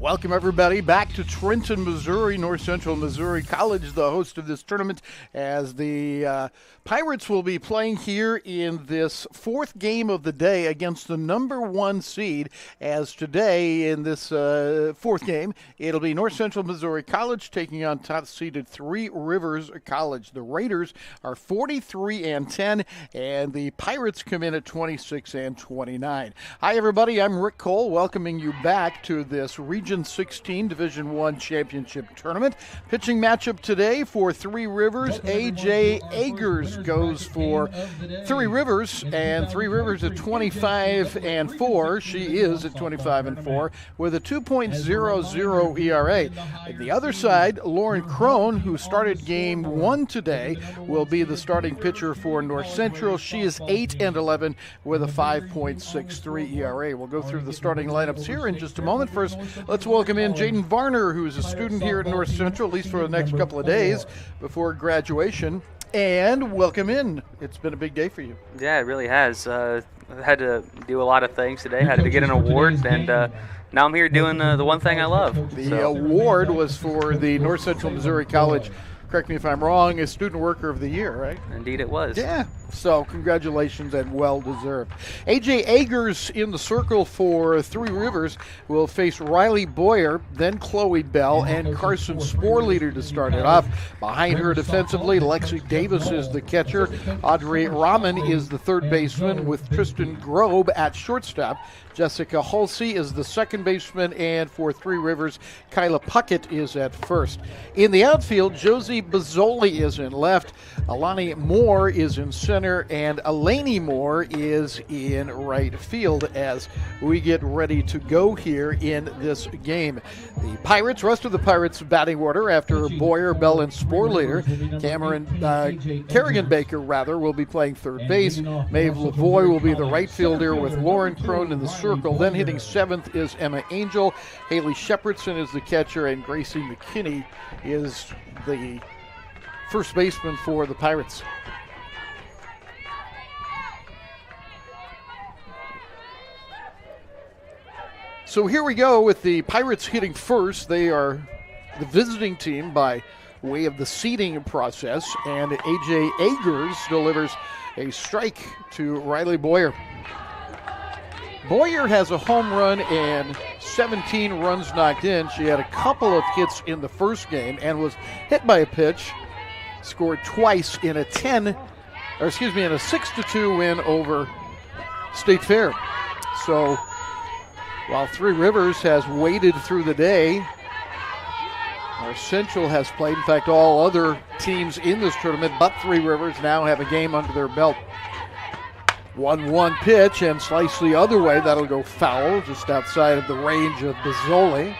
Welcome, everybody, back to Trenton, Missouri. North Central Missouri College, the host of this tournament, as the Pirates will be playing here in this fourth game of the day against the number one seed. As today, in this fourth game, it'll be North Central Missouri College taking on top-seeded Three Rivers College. The Raiders are 43-10, and the Pirates come in at 26-29. Hi, everybody. I'm Rick Cole, welcoming you back to this Region 16 Division I Championship Tournament. Pitching matchup today for Three Rivers. A.J. Agers goes for Three Rivers, and Three Rivers at 25-4. She is at 25-4 with a 2.00 ERA. On the other side, Lauren Crone, who started game one today, will be the starting pitcher for North Central. She is 8-11 with a 5.63 ERA. We'll go through the starting lineups here in just a moment. First, let's welcome in Jaden Varner, who's a student here at North Central, at least for the next couple of days before graduation. And welcome in. It's been a big day for you. Yeah, it really has. I had to do a lot of things today. Had to get an award, and now I'm here doing the one thing I love. The award was for the North Central Missouri College, correct me if I'm wrong, as Student Worker of the Year, right? Indeed it was. Yeah, so congratulations and well-deserved. A.J. Agers in the circle for Three Rivers will face Riley Boyer, then Chloe Bell, and Carson Sporleader to start it off. Behind her defensively, Lexi Davis is the catcher. Audrey Rahman is the third baseman with Tristan Grobe at shortstop. Jessica Halsey is the second baseman, and for Three Rivers, Kyla Puckett is at first. In the outfield, Josie Bazzoli is in left, Alani Moore is in center, and Eleni Moore is in right field as we get ready to go here in this game. The Pirates, rest of the Pirates batting order after Boyer, Bell, and Sporleader. Kerrigan Baker, will be playing third base. Maeve Lavoie will be the right fielder with Lauren Crone in the circle. Then hitting seventh is Emma Angel. Haley Shepherdson is the catcher, and Gracie McKinney is the first baseman for the Pirates. So here we go with the Pirates hitting first. They are the visiting team by way of the seeding process, and A.J. Agers delivers a strike to Riley Boyer. Boyer has a home run and 17 runs knocked in. She had a couple of hits in the first game and was hit by a pitch. Scored twice in a 6-2 win over State Fair. So while Three Rivers has waited through the day, North Central has played. In fact, all other teams in this tournament but Three Rivers now have a game under their belt. 1-1 pitch and slice the other way. That'll go foul just outside of the range of Bazzoli.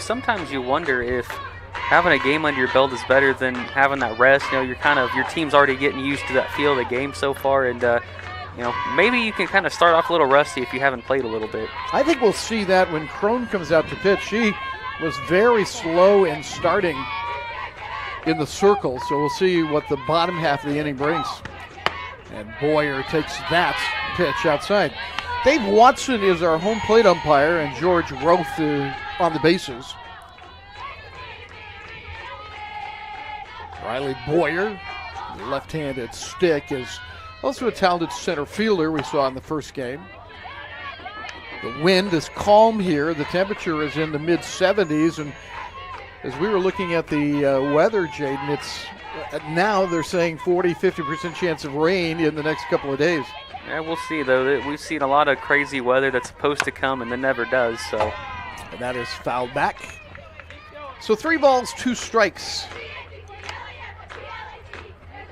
Sometimes you wonder if having a game under your belt is better than having that rest. Your team's already getting used to that feel of the game so far, and maybe you can kind of start off a little rusty if you haven't played a little bit. I think we'll see that when Crone comes out to pitch. She was very slow in starting in the circle, so we'll see what the bottom half of the inning brings. And Boyer takes that pitch outside. Dave Watson is our home plate umpire, and George Roth is on the bases. Riley Boyer, the left-handed stick, is also a talented center fielder we saw in the first game. The wind is calm here. The temperature is in the mid-70s, and as we were looking at the weather, Jaden, it's now they're saying 40-50% chance of rain in the next couple of days. Yeah, we'll see, though. We've seen a lot of crazy weather that's supposed to come and then never does. So, and that is fouled back. So 3 balls, 2 strikes.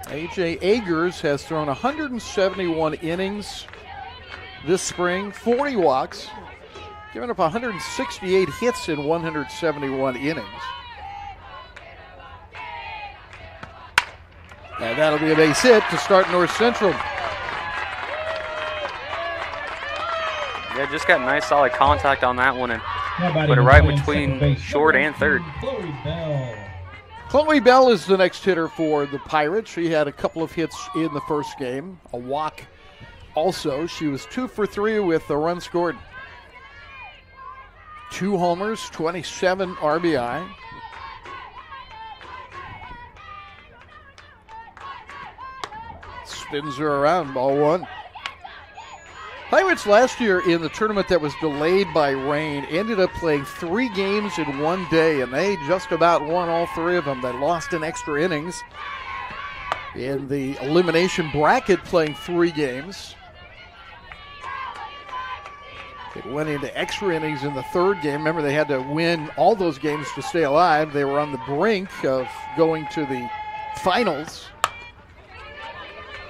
A.J. Agers has thrown 171 innings this spring, 40 walks, giving up 168 hits in 171 innings. And that'll be a base hit to start North Central. Yeah, just got nice solid contact on that one and put it right between short and third. Chloe Bell is the next hitter for the Pirates. She had a couple of hits in the first game, a walk also. She was 2 for 3 with a run scored. 2 homers, 27 RBI. Spins her around, ball 1. Pirates last year in the tournament that was delayed by rain ended up playing 3 games in one day, and they just about won all 3 of them. They lost in extra innings in the elimination bracket, playing 3 games. It went into extra innings in the 3rd game. Remember, they had to win all those games to stay alive. They were on the brink of going to the finals.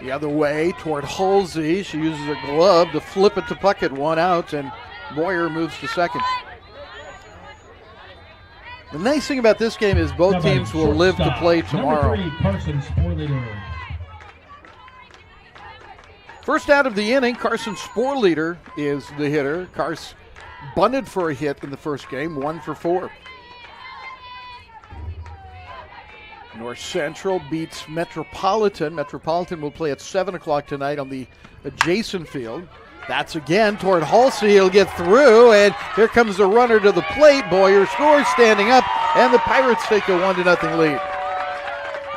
The other way toward Halsey. She uses a glove to flip it to Puckett. 1 out, and Boyer moves to second. The nice thing about this game is both teams will live to play tomorrow. Number 3, Carson Sporleader. First out of the inning, Carson Sporleader is the hitter. Carson bunted for a hit in the first game, 1 for 4. North Central beats Metropolitan. Metropolitan will play at 7 o'clock tonight on the adjacent field. That's again toward Halsey. He'll get through, and here comes the runner to the plate. Boyer scores standing up, and the Pirates take a 1-0 lead.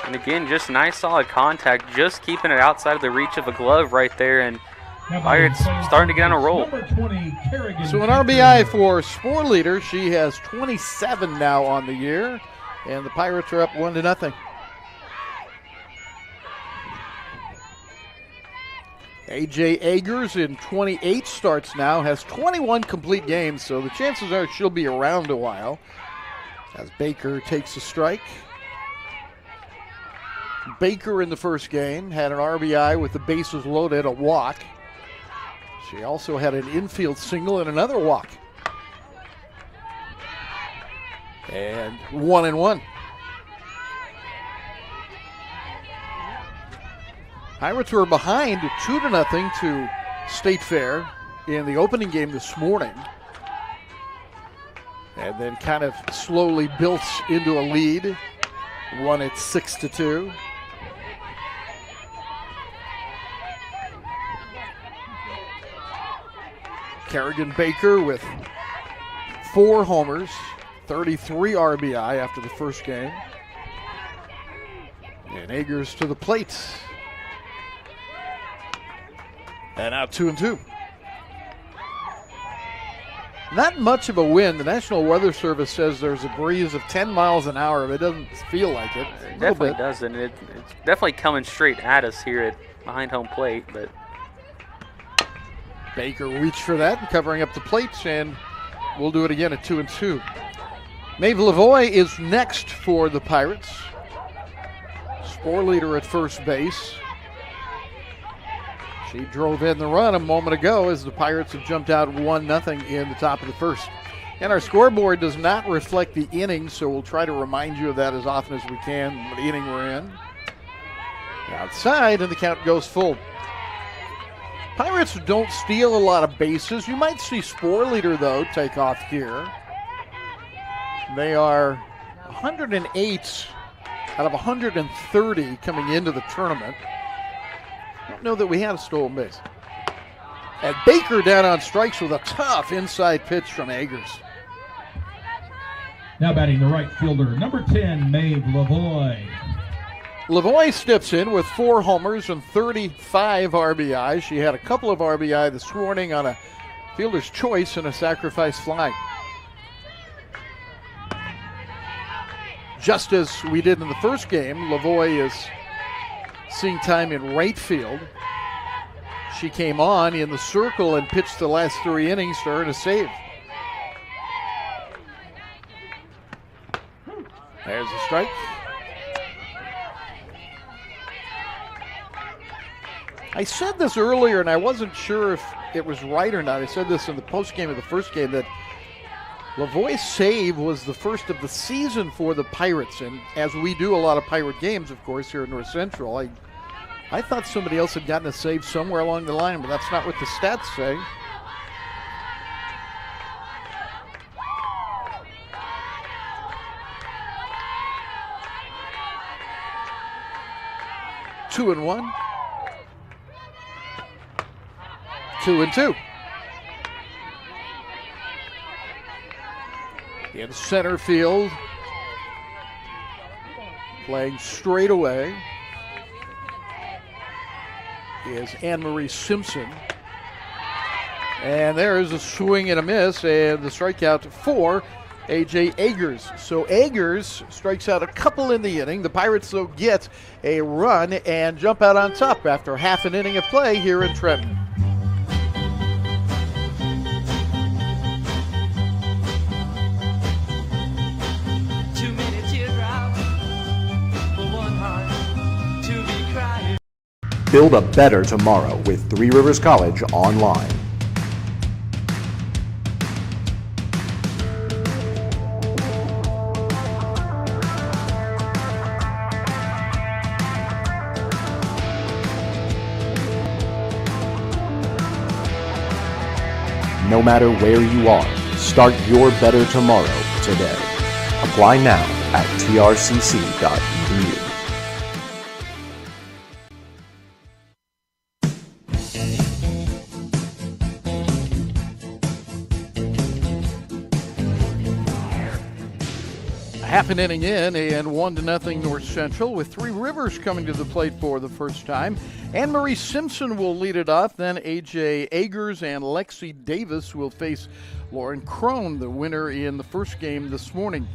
And again, just nice solid contact, just keeping it outside of the reach of a glove right there, and Pirates starting to get on a roll. So an RBI for Sporleader. She has 27 now on the year, and the Pirates are up 1-0. A.J. Agers in 28 starts now, has 21 complete games, so the chances are she'll be around a while as Baker takes a strike. Baker in the first game had an RBI with the bases loaded, a walk. She also had an infield single and another walk. And 1-1. Pirates were behind 2-0 to State Fair in the opening game this morning, and then kind of slowly built into a lead, won it 6-2. Kerrigan Baker with 4 homers, 33 RBI after the first game. And Agers to the plate. And now 2-2. Not much of a wind. The National Weather Service says there's a breeze of 10 miles an hour, but it doesn't feel like it. It definitely doesn't. It's definitely coming straight at us here at behind home plate, but Baker reached for that and covering up the plates, and we'll do it again at 2-2. Maeve Lavoie is next for the Pirates. Sporleader at first base. She drove in the run a moment ago as the Pirates have jumped out 1-0 in the top of the first. And our scoreboard does not reflect the inning, so we'll try to remind you of that as often as we can, what inning we're in. Outside, and the count goes full. Pirates don't steal a lot of bases. You might see Sporleader, though, take off here. They are 108 out of 130 coming into the tournament. I don't know that we had a stolen base. And Baker down on strikes with a tough inside pitch from Agers. Now batting the right fielder, number 10, Maeve Lavoie. Lavoie steps in with 4 homers and 35 RBI. She had a couple of RBI this morning on a fielder's choice and a sacrifice fly. Just as we did in the first game, Lavoie is seeing time in right field. She came on in the circle and pitched the last 3 innings to earn a save. There's a strike. I said this earlier, and I wasn't sure if it was right or not. I said this in the postgame of the first game, that Lavoie's save was the first of the season for the Pirates. And as we do a lot of Pirate games, of course, here at North Central, I thought somebody else had gotten a save somewhere along the line, but that's not what the stats say. Two and 1. 2-2. In center field, playing straight away, is Anne-Marie Simpson. And there is a swing and a miss, and the strikeout for A.J. Agers. So Agers strikes out a couple in the inning. The Pirates, though, get a run and jump out on top after half an inning of play here in Trenton. Build a better tomorrow with Three Rivers College Online. No matter where you are, start your better tomorrow today. Apply now at trcc.edu. Half an inning in and 1-0 North Central with Three Rivers coming to the plate for the first time. Anne-Marie Simpson will lead it off. Then A.J. Agers and Lexi Davis will face Lauren Crone, the winner in the first game this morning.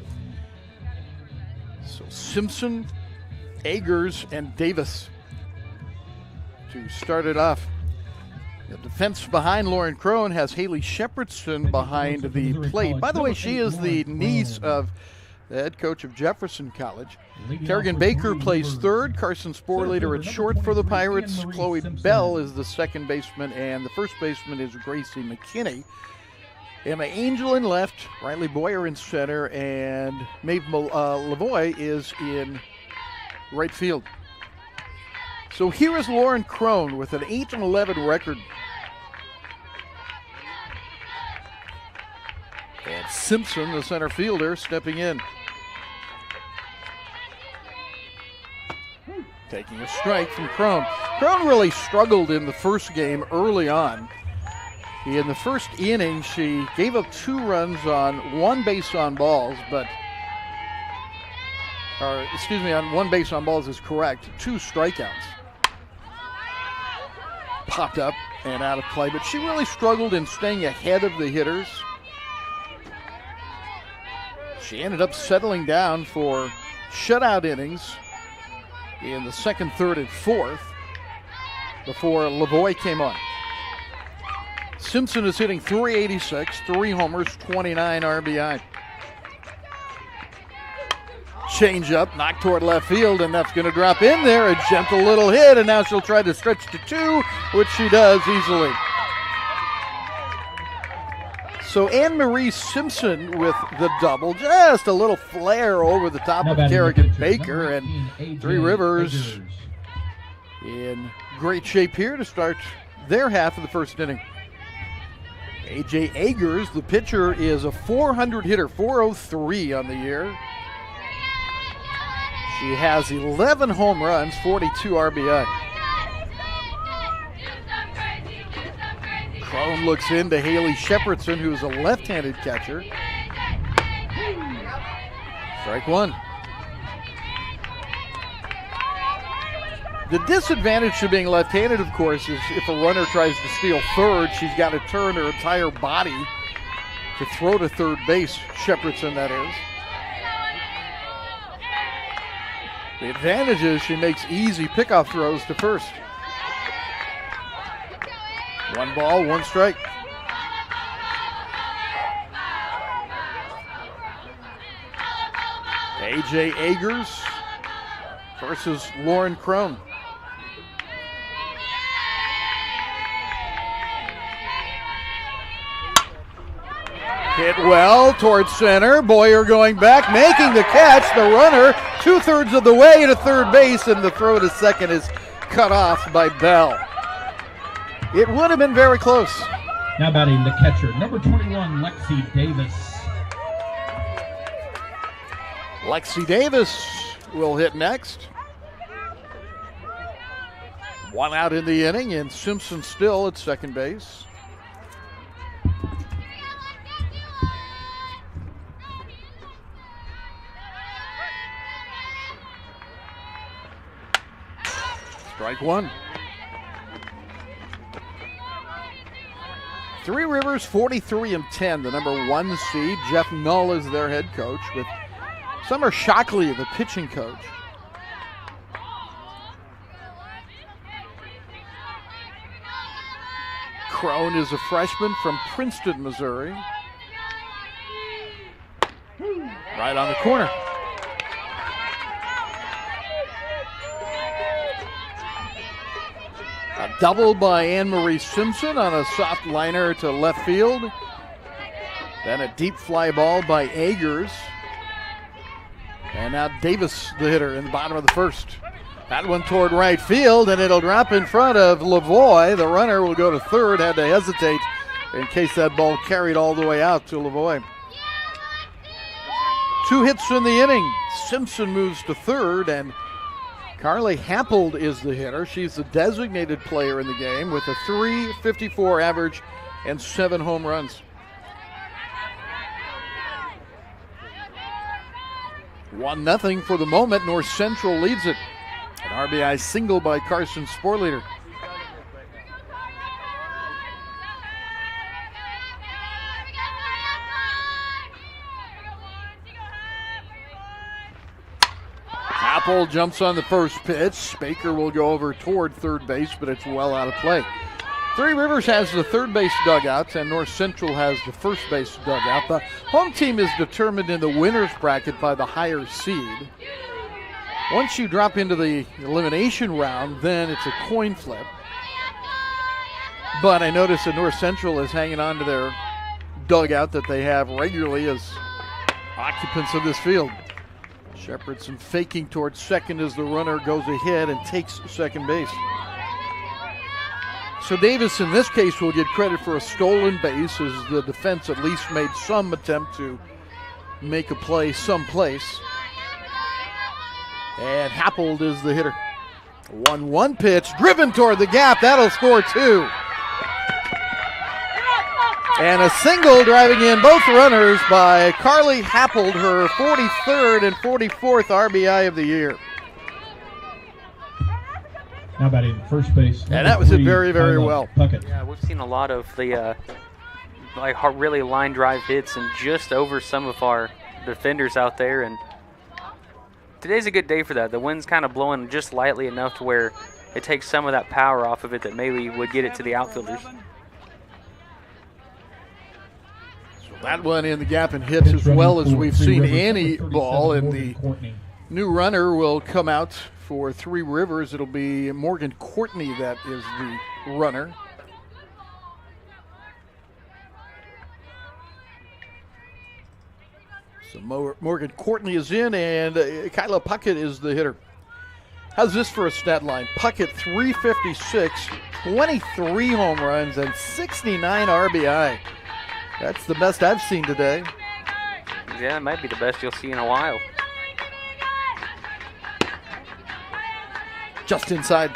So Simpson, Agers, and Davis to start it off. The defense behind Lauren Crone has Haley Shepherdson behind the plate. By the way, she is the niece of the head coach of Jefferson College. Kerrigan Baker plays third. Carson Sporlater at short for the Pirates. Chloe Bell is the second baseman, and the first baseman is Gracie McKinney. Emma Angel in left, Riley Boyer in center, and Maeve Lavoie is in right field. So here is Lauren Crone with an 8-11 record. And Simpson, the center fielder, stepping in. Taking a strike from Crone. Crone really struggled in the first game early on. In the first inning, she gave up 2 runs on 1 base on balls, on 1 base on balls is correct. 2 strikeouts. Popped up and out of play, but she really struggled in staying ahead of the hitters. She ended up settling down for shutout innings in the second, third, and fourth before Lavoie came on. Simpson is hitting .386, 3 homers, 29 RBI. Change up, knocked toward left field, and that's going to drop in there. A gentle little hit, and now she'll try to stretch to 2, which she does easily. So Anne-Marie Simpson with the double, just a little flare over the top of Kerrigan Baker, and Three Rivers in great shape here to start their half of the first inning. A.J. Agers, the pitcher, is a .400 hitter, .403 on the year. She has 11 home runs, 42 RBI. Crone looks into Haley Shepherdson, who's a left-handed catcher. Strike 1. The disadvantage to being left-handed, of course, is if a runner tries to steal third, she's got to turn her entire body to throw to third base, Shepherdson, that is. The advantage is she makes easy pickoff throws to first. 1 ball, 1 strike. A.J. Agers versus Lauren Crone. Hit well towards center. Boyer going back, making the catch. The runner 2/3 of the way to third base, and the throw to second is cut off by Bell. It would have been very close. Now batting the catcher, number 21, Lexi Davis. Lexi Davis will hit next. 1 out in the inning, and Simpson still at second base. Strike one. Three Rivers 43-10, the number 1 seed. Jeff Null is their head coach, with Summer Shockley, the pitching coach. Crone is a freshman from Princeton, Missouri. Right on the corner. A double by Anne-Marie Simpson on a soft liner to left field. Then a deep fly ball by Agers. And now Davis, the hitter, in the bottom of the first. That one toward right field, and it'll drop in front of Lavoie. The runner will go to third, had to hesitate in case that ball carried all the way out to Lavoie. 2 hits in the inning. Simpson moves to third, and Carly Happold is the hitter. She's the designated player in the game with a .354 average and 7 home runs. 1-0 for the moment. North Central leads it. An RBI single by Carson Sporleader. Apple jumps on the first pitch. Baker will go over toward third base, but it's well out of play. Three Rivers has the third base dugouts, and North Central has the first base dugout. The home team is determined in the winner's bracket by the higher seed. Once you drop into the elimination round, then it's a coin flip. But I notice that North Central is hanging on to their dugout that they have regularly as occupants of this field. Shepherdson faking towards second as the runner goes ahead and takes second base. So Davis, in this case, will get credit for a stolen base, as the defense at least made some attempt to make a play someplace. And Happold is the hitter. 1-1 pitch, driven toward the gap. That'll score 2. And a single driving in both runners by Carly Happold, her 43rd and 44th RBI of the year. Now batting first base. And that was it very, very well. Puckett. Yeah, we've seen a lot of the really line drive hits and just over some of our defenders out there. And today's a good day for that. The wind's kind of blowing just lightly enough to where it takes some of that power off of it that maybe would get it to the outfielders. That one in the gap and hits as well as we've seen any ball, and the new runner will come out for Three Rivers. It'll be Morgan Courtney that is the runner. So Morgan Courtney is in, and Kyla Puckett is the hitter. How's this for a stat line? Puckett 356, 23 home runs, and 69 RBI. That's the best I've seen today. Yeah, it might be the best you'll see in a while. Just inside.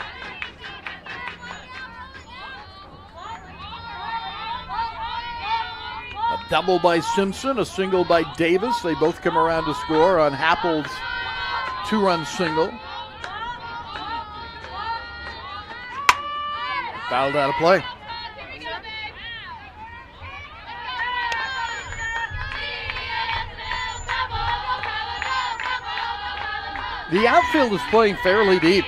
A double by Simpson, a single by Davis. They both come around to score on Happold's 2-run single. Fouled out of play. The outfield is playing fairly deep.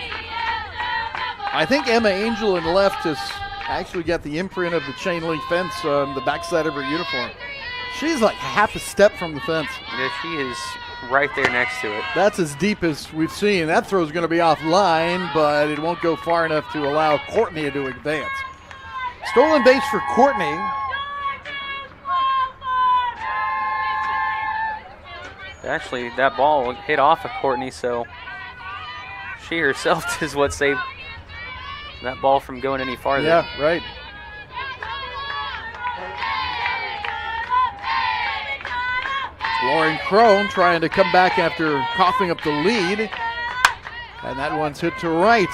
I think Emma Angel in left has actually got the imprint of the chain link fence on the backside of her uniform. She's like half a step from the fence. Yeah, she is right there next to it. That's as deep as we've seen. That throw's going to be offline, but it won't go far enough to allow Courtney to advance. Stolen base for Courtney. Actually, that ball hit off of Courtney, so she herself is what saved that ball from going any farther. Yeah, right. Lauren Crone trying to come back after coughing up the lead. And that one's hit to right.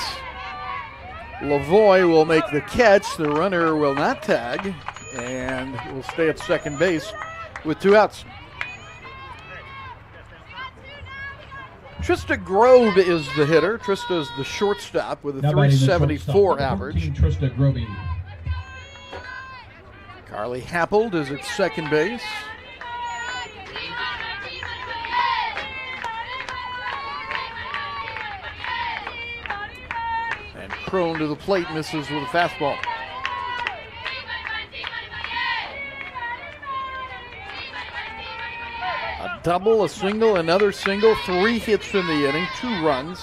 Lavoie will make the catch. The runner will not tag and will stay at second base with 2 outs. Trista Grobe is the hitter. Trista's the shortstop with a Now batting the 374 shortstop, average. 14, Trista Grobe. Carly Happold is at second base. And Crone to the plate, misses with a fastball. A double, a single, another single, 3 hits in the inning, 2 runs.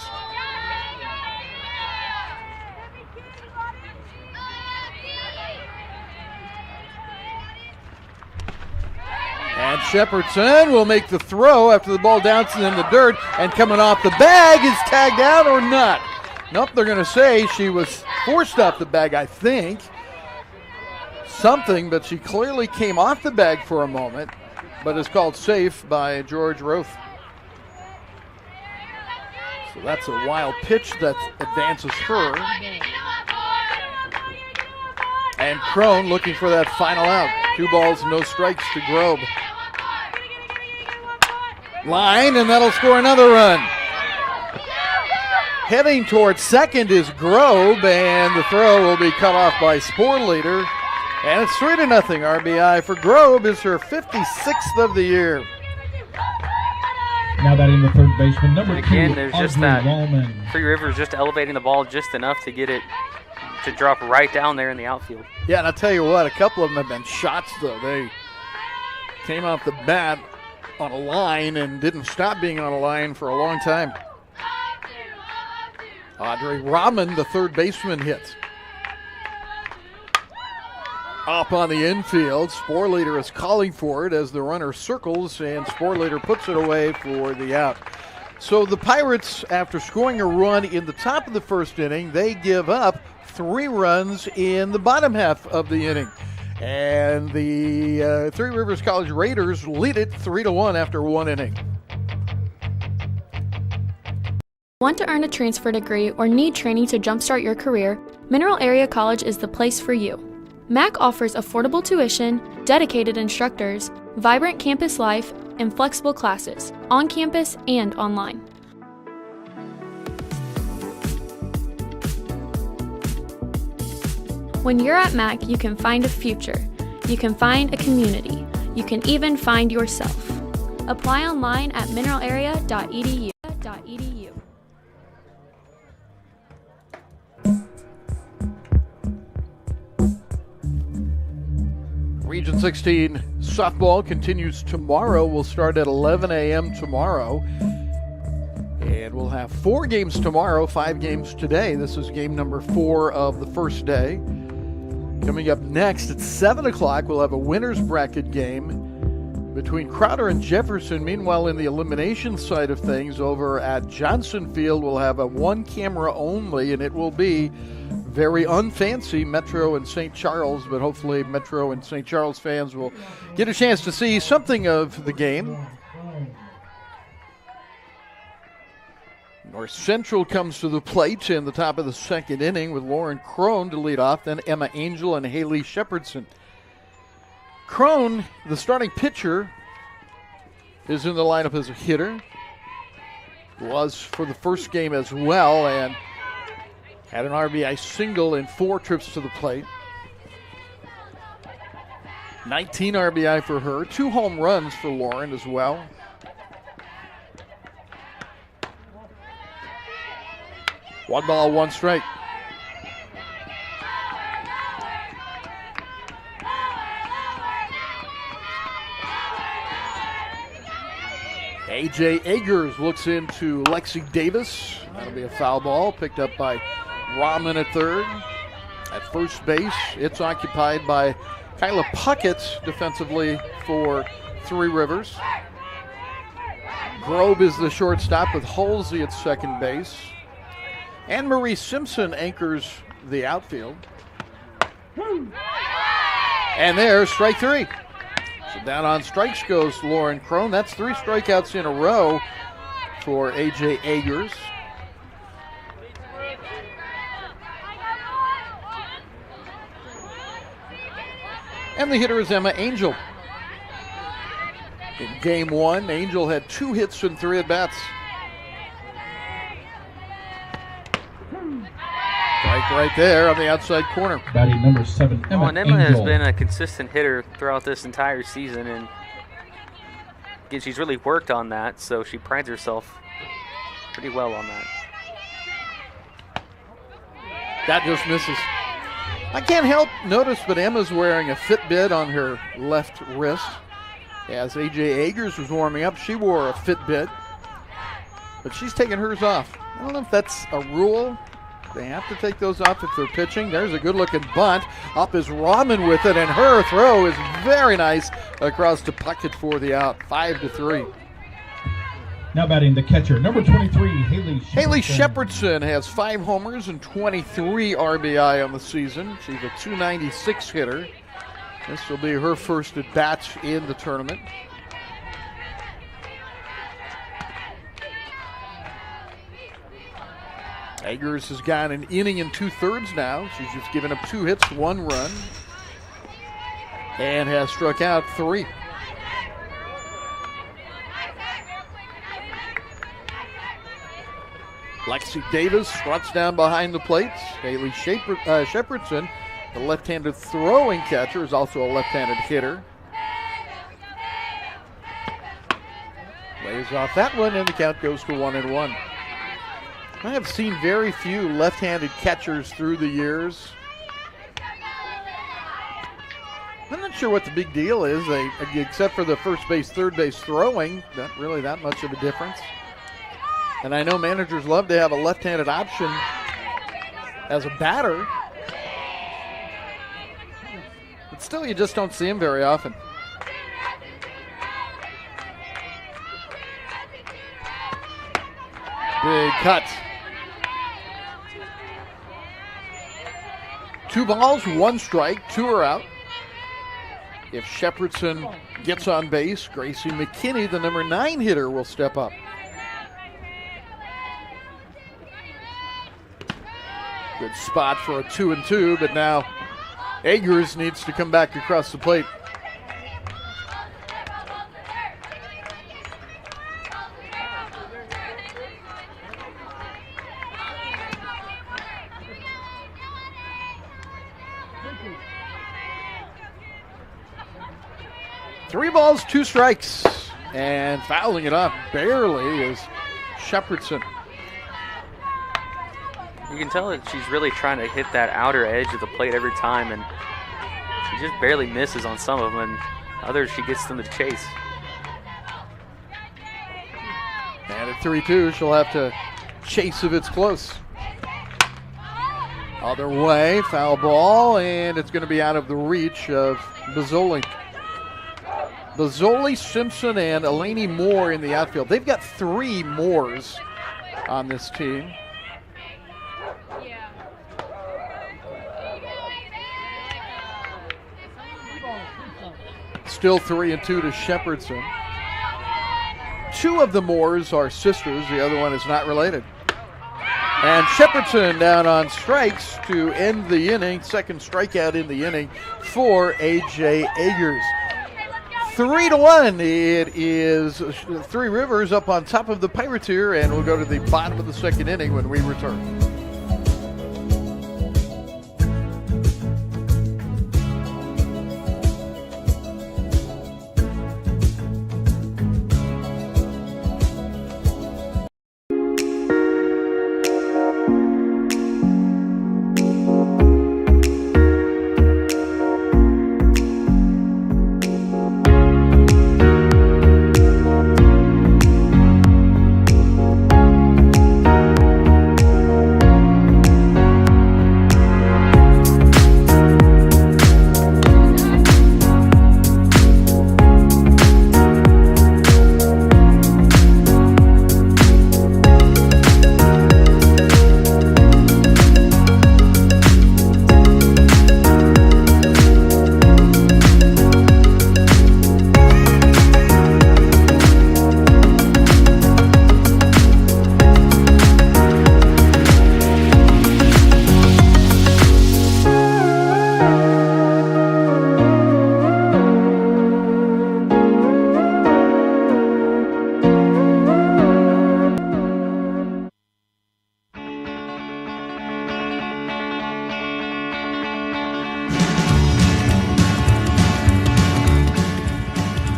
And Shepherdson will make the throw after the ball bounces in the dirt, and coming off the bag is tagged out or not. Nope, they're going to say she was forced off the bag, I think. Something, but she clearly came off the bag for a moment, but is called safe by George Roth. So that's a wild pitch that advances her. And Crone looking for that final out. 2 balls, no strikes to Grobe. Line, and that'll score another run. Heading towards second is Grobe, and the throw will be cut off by Sporleader. And it's 3-0 RBI for Grobe. Is her 56th of the year. Now batting the third baseman, number Again, 2, there's just Audrey that Wallman. Three Rivers just elevating the ball just enough to get it to drop right down there in the outfield. Yeah, and I'll tell you what, a couple of them have been shots, though. They came off the bat on a line and didn't stop being on a line for a long time. Audrey Rahman, the third baseman, hits. Up on the infield, Sporleader is calling for it as the runner circles, and Sporleader puts it away for the out. So the Pirates, after scoring a run in the top of the first inning, they give up 3 runs in the bottom half of the inning. And the Three Rivers College Raiders lead it 3-1 after 1 inning. Want to earn a transfer degree or need training to jumpstart your career? Mineral Area College is the place for you. MAC offers affordable tuition, dedicated instructors, vibrant campus life, and flexible classes, on campus and online. When you're at MAC, you can find a future. You can find a community. You can even find yourself. Apply online at mineralarea.edu. Region 16 softball continues tomorrow. We'll start at 11 a.m. tomorrow. And we'll have 4 games tomorrow, 5 games today. This is game number 4 of the first day. Coming up next at 7 o'clock, we'll have a winner's bracket game between Crowder and Jefferson. Meanwhile, in the elimination side of things, over at Johnson Field, we'll have a 1 camera only, and it will be very unfancy Metro and St. Charles, but hopefully Metro and St. Charles fans will get a chance to see something of the game. North Central comes to the plate in the top of the second inning with Lauren Crone to lead off, then Emma Angel and Haley Shepherdson. Crone, the starting pitcher, is in the lineup as a hitter. Was for the first game as well, and had an RBI single in 4 trips to the plate. 19 RBI for her, 2 home runs for Lauren as well. One ball, 1 strike. A.J. Eggers looks into Lexi Davis. That'll be a foul ball picked up by Rahman at third. At first base, it's occupied by Kyla Puckett defensively for Three Rivers. Grobe is the shortstop with Halsey at second base. Anne-Marie Simpson anchors the outfield. And there's strike 3. So down on strikes goes Lauren Crone. That's 3 strikeouts in a row for A.J. Eggers. And the hitter is Emma Angel. In game 1, Angel had 2 hits and 3 at-bats. Strike right there on the outside corner. Batting number 7, Emma Well, and Emma has Angel. been a consistent hitter throughout this entire season, and again, she's really worked on that, so she prides herself pretty well on that. That just misses. I can't help notice, but Emma's wearing a Fitbit on her left wrist. As A.J. Agers was warming up, she wore a Fitbit, but she's taking hers off. I don't know if that's a rule. They have to take those off if they're pitching. There's a good-looking bunt. Up is Rahman with it, and her throw is very nice across the pocket for the out. 5-3. Now batting the catcher, number 23, Haley Shepherdson has 5 homers and 23 RBI on the season. She's a .296 hitter. This will be her first at bat in the tournament. Agers has got an inning and 2/3 now. She's just given up 2 hits, 1 run, and has struck out 3. Lexi Davis struts down behind the plates. Haley Shepherdson, the left-handed throwing catcher, is also a left-handed hitter. Lays off that one, and the count goes to 1-1. I have seen very few left-handed catchers through the years. I'm not sure what the big deal is. Except for the first base, third base throwing, not really that much of a difference. And I know managers love to have a left-handed option as a batter. But still, you just don't see him very often. Big cut. 2 balls, 1 strike, 2 are out. If Shepherdson gets on base, Gracie McKinney, the number 9 hitter, will step up. Good spot for a 2-2, but now Agers needs to come back across the plate. Three balls, 2 strikes, and fouling it off barely is Shepherdson. You can tell that she's really trying to hit that outer edge of the plate every time, and she just barely misses on some of them, and others she gets them to chase. And at 3-2, she'll have to chase if it's close. Other way, foul ball, and it's going to be out of the reach of Bozzoli. Bozzoli, Simpson, and Eleni Moore in the outfield. They've got 3 Moores on this team. Still 3-2 to Shepherdson. 2 of the Moores are sisters. The other one is not related. And Shepherdson down on strikes to end the inning. Second strikeout in the inning for A.J. Agers. 3-1. It is Three Rivers up on top of the Pirateer, and we'll go to the bottom of the second inning when we return.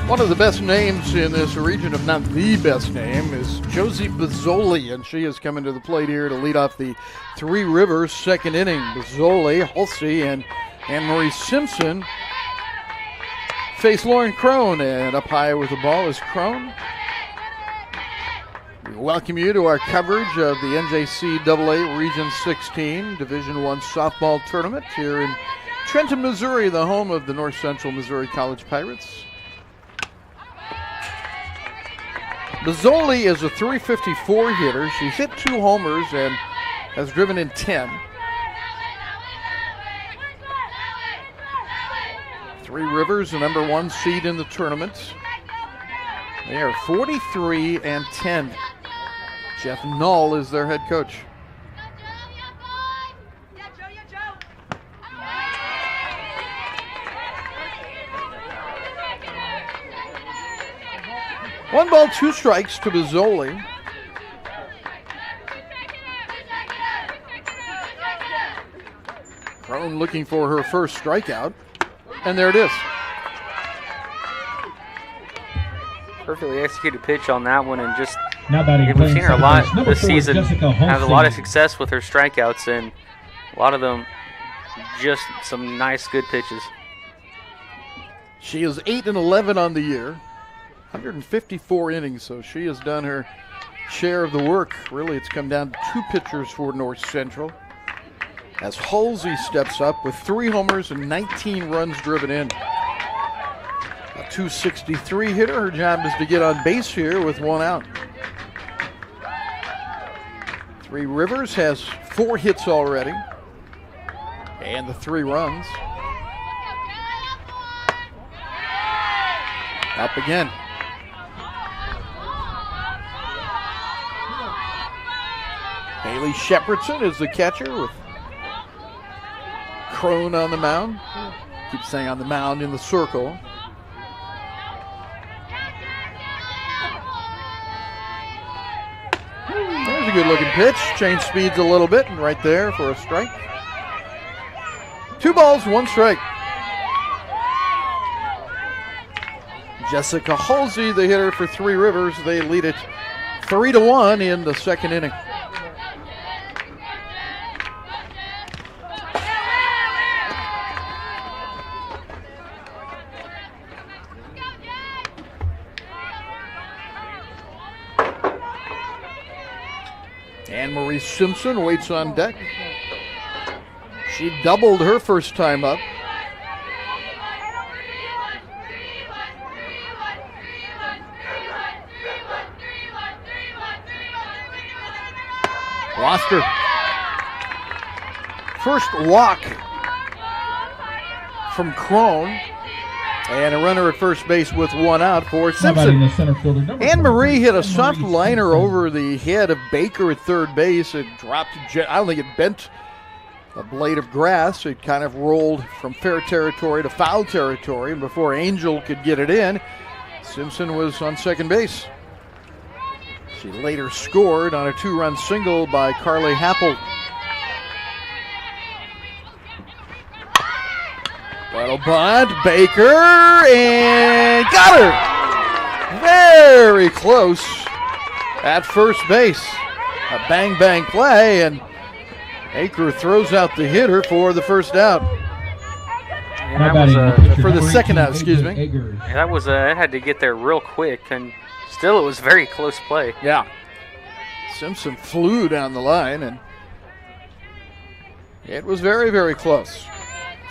One of the best names in this region, if not the best name, is Josie Bozzoli, and she is coming to the plate here to lead off the Three Rivers second inning. Bozzoli, Halsey, and Anne-Marie Simpson face Lauren Crone, and up high with the ball is Crone. We welcome you to our coverage of the NJCAA Region 16 Division I softball tournament here in Trenton, Missouri, the home of the North Central Missouri College Pirates. Bozzoli is a .354 hitter. She hit 2 homers and has driven in 10. Three Rivers, the number 1 seed in the tournament. They are 43-10. Jeff Null is their head coach. One ball, 2 strikes to Bozzoli. Crone looking for her first strikeout, and there it is. Perfectly executed pitch on that one, and just Now batting, we've playing seen her a second lot base, number this 4, season Jessica have a lot of Halsey. success with her strikeouts, and a lot of them just some nice, good pitches. She is 8-11 on the year, 154 innings, so she has done her share of the work. Really, it's come down to 2 pitchers for North Central, as Halsey steps up with 3 homers and 19 runs driven in. A .263 hitter. Her job is to get on base here with 1 out. Three Rivers has 4 hits already, and the 3 runs. Up again. Haley Shepherdson is the catcher with Crone on the mound. Keep saying on the mound in the circle. There's a good looking pitch. Change speeds a little bit, and right there for a strike. 2 balls, 1 strike. Jessica Halsey, the hitter for Three Rivers. They lead it 3-1 in the second inning. Anne-Marie Simpson waits on deck. She doubled her first time up. Lost her. First walk from Crone. And a runner at first base with 1 out for Now batting Simpson. the center fielder, number Anne-Marie 4, hit a soft Anne-Marie liner Simpson. over the head of Baker at third base. It dropped, I don't think it bent a blade of grass. It kind of rolled from fair territory to foul territory. And before Angel could get it in, Simpson was on second base. She later scored on a 2-run single by Carly Happel. Little bunt, Baker, and got her! Very close at first base. A bang-bang play, and Baker throws out the hitter for the first out. And Now that was batting the pitcher, for the number second 18, out, excuse me. Eggers. that was it had to get there real quick, and still it was very close play. Yeah. Simpson flew down the line, and it was very, very close.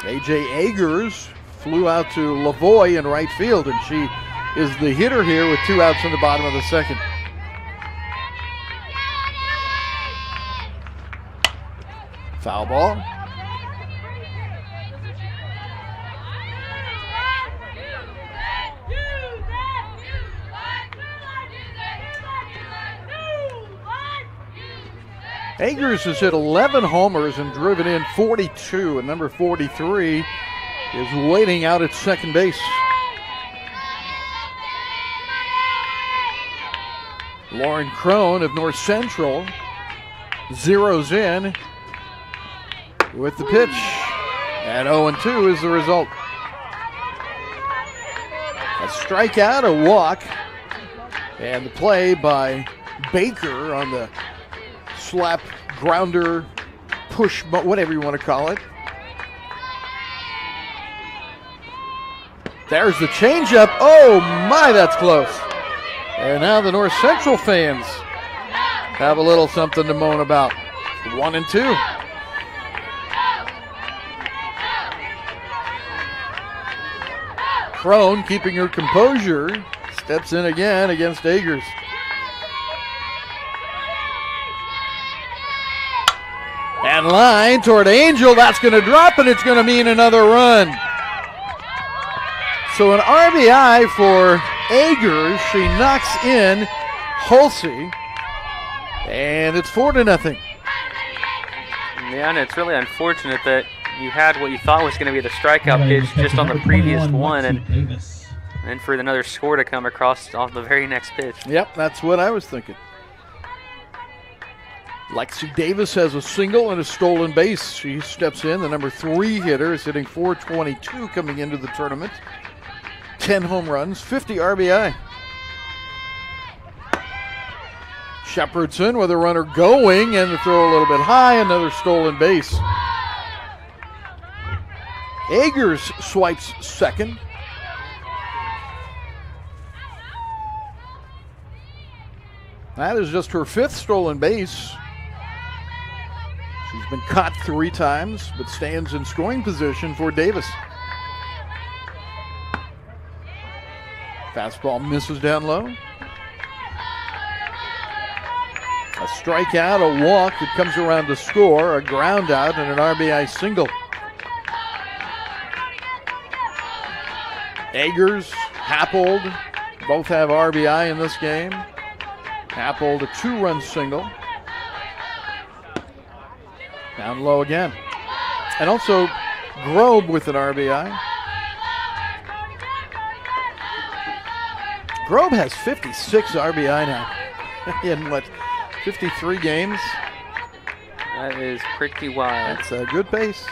A.J. Eggers flew out to Lavoie in right field, and she is the hitter here with 2 outs in the bottom of the second. Foul ball. Eggers has hit 11 homers and driven in 42, and number 43 is waiting out at second base. Lauren Crone of North Central zeroes in with the pitch, and 0-2 is the result. A strikeout, a walk, and the play by Baker on the slap, grounder, push, whatever you want to call it. There's the changeup. Oh my, that's close. And now the North Central fans have a little something to moan about. 1-2. Crone, keeping her composure, steps in again against Agers. And line toward Angel. That's going to drop, and it's going to mean another run. So an RBI for Agers. She knocks in Hulsey, and it's 4-0. Yeah, and it's really unfortunate that you had what you thought was going to be the strikeout pitch just on the previous one, and for another score to come across off the very next pitch. Yep, that's what I was thinking. Lexi Davis has a single and a stolen base. She steps in. The number 3 hitter is hitting .422 coming into the tournament. 10 home runs, 50 RBI. Shepherdson with a runner going, and the throw a little bit high, another stolen base. Agers swipes second. That is just her 5th stolen base. She's been caught 3 times, but stands in scoring position for Davis. Fastball misses down low. A strikeout, a walk that comes around to score, a ground out, and an RBI single. Agers, Happold, both have RBI in this game. Happold a 2-run single. Down low again. And also Grobe with an RBI. Grobe has 56 RBI now in 53 games. That is pretty wild. That's a good pace.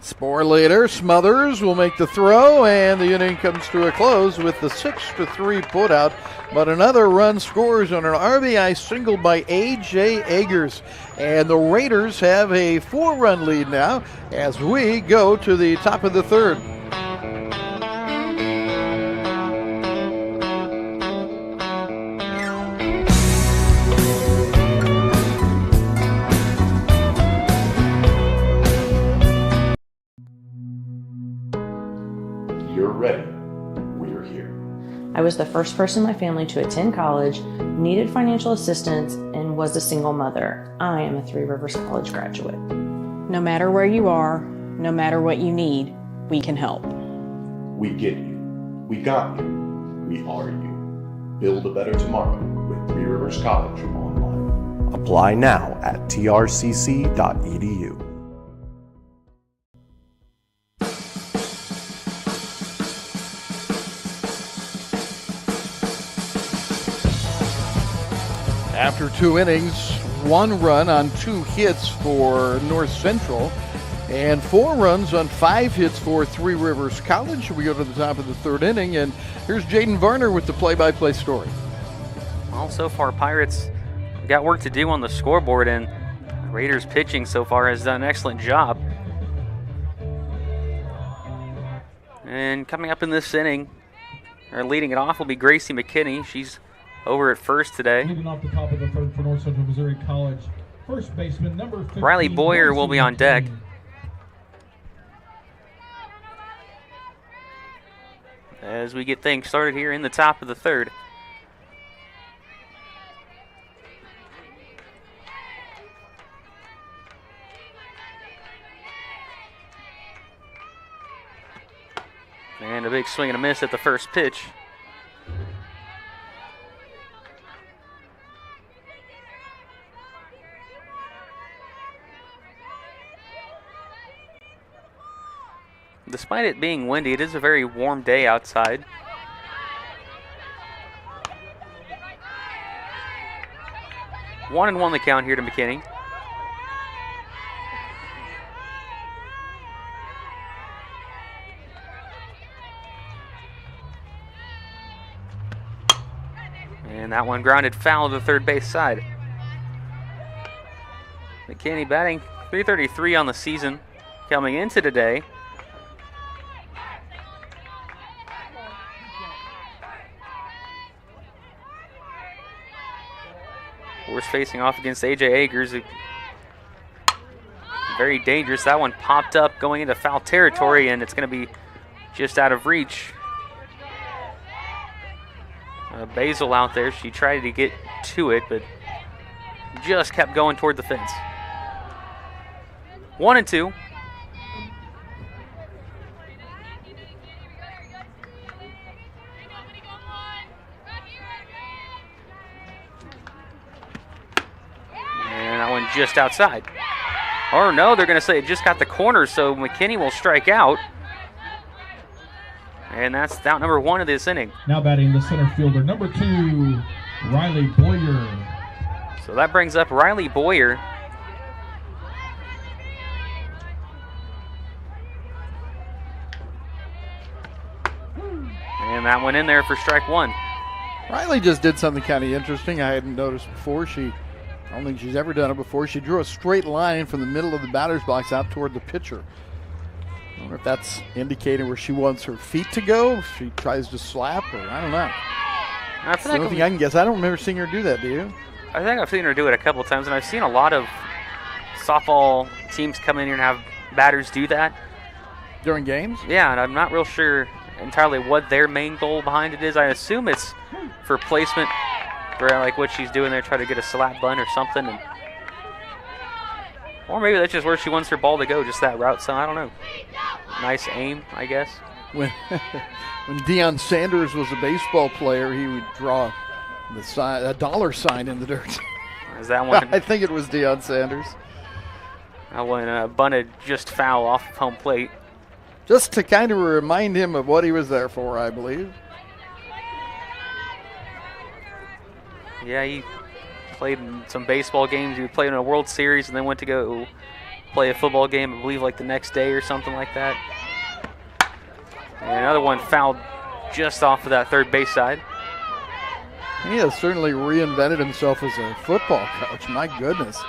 Sporlater, Smothers will make the throw, and the inning comes to a close with the 6-3 putout. But another run scores on an RBI single by A.J. Agers. And the Raiders have a 4-run lead now as we go to the top of the 3rd. You're ready. We're here. I was the first person in my family to attend college, needed financial assistance, and was a single mother. I am a Three Rivers College graduate. No matter where you are, no matter what you need, we can help. We get you. We got you. We are you. Build a better tomorrow with Three Rivers College online. Apply now at trcc.edu. After 2 innings, 1 run on 2 hits for North Central, and 4 runs on 5 hits for Three Rivers College. We go to the top of the 3rd inning, and here's Jaden Varner with the play-by-play story. Well, so far, Pirates got work to do on the scoreboard, and Raiders pitching so far has done an excellent job. And coming up in this inning, or leading it off, will be Gracie McKinney. She's over at first today. Leading off the top of the 3rd for North Central Missouri College, first baseman number 15, Riley Boyer will be on deck. As we get things started here in the top of the 3rd. And a big swing and a miss at the first pitch. Despite it being windy, it is a very warm day outside. One and 1 the count here to McKinney. And that one grounded foul to the third base side. McKinney batting .333 on the season coming into today. Force facing off against A.J. Agers. Very dangerous. That one popped up going into foul territory, and it's going to be just out of reach. Basil out there. She tried to get to it, but just kept going toward the fence. 1-2. And that one just outside. Or no, they're going to say it just got the corner, so McKinney will strike out. And that's out number 1 of this inning. Now batting the center fielder, number 2, Riley Boyer. So that brings up Riley Boyer. And that went in there for strike 1. Riley just did something kind of interesting I hadn't noticed before. I don't think she's ever done it before. She drew a straight line from the middle of the batter's box out toward the pitcher. I wonder if that's indicating where she wants her feet to go. If she tries to slap, or I don't know. That's the only thing I can guess. I don't remember seeing her do that, do you? I think I've seen her do it a couple times, and I've seen a lot of softball teams come in here and have batters do that. During games? Yeah, and I'm not real sure entirely what their main goal behind it is. I assume it's for placement, for like what she's doing there, try to get a slap bunt or something. Or maybe that's just where she wants her ball to go, just that route. So I don't know. Nice aim, I guess. When Deion Sanders was a baseball player, he would draw a dollar sign in the dirt. Is that one? I think it was Deion Sanders. That one bunted just foul off of home plate. Just to kind of remind him of what he was there for, I believe. Yeah, he played in some baseball games. He played in a World Series and then went to go play a football game, I believe, like the next day or something like that. And another one fouled just off of that third base side. He has certainly reinvented himself as a football coach. My goodness.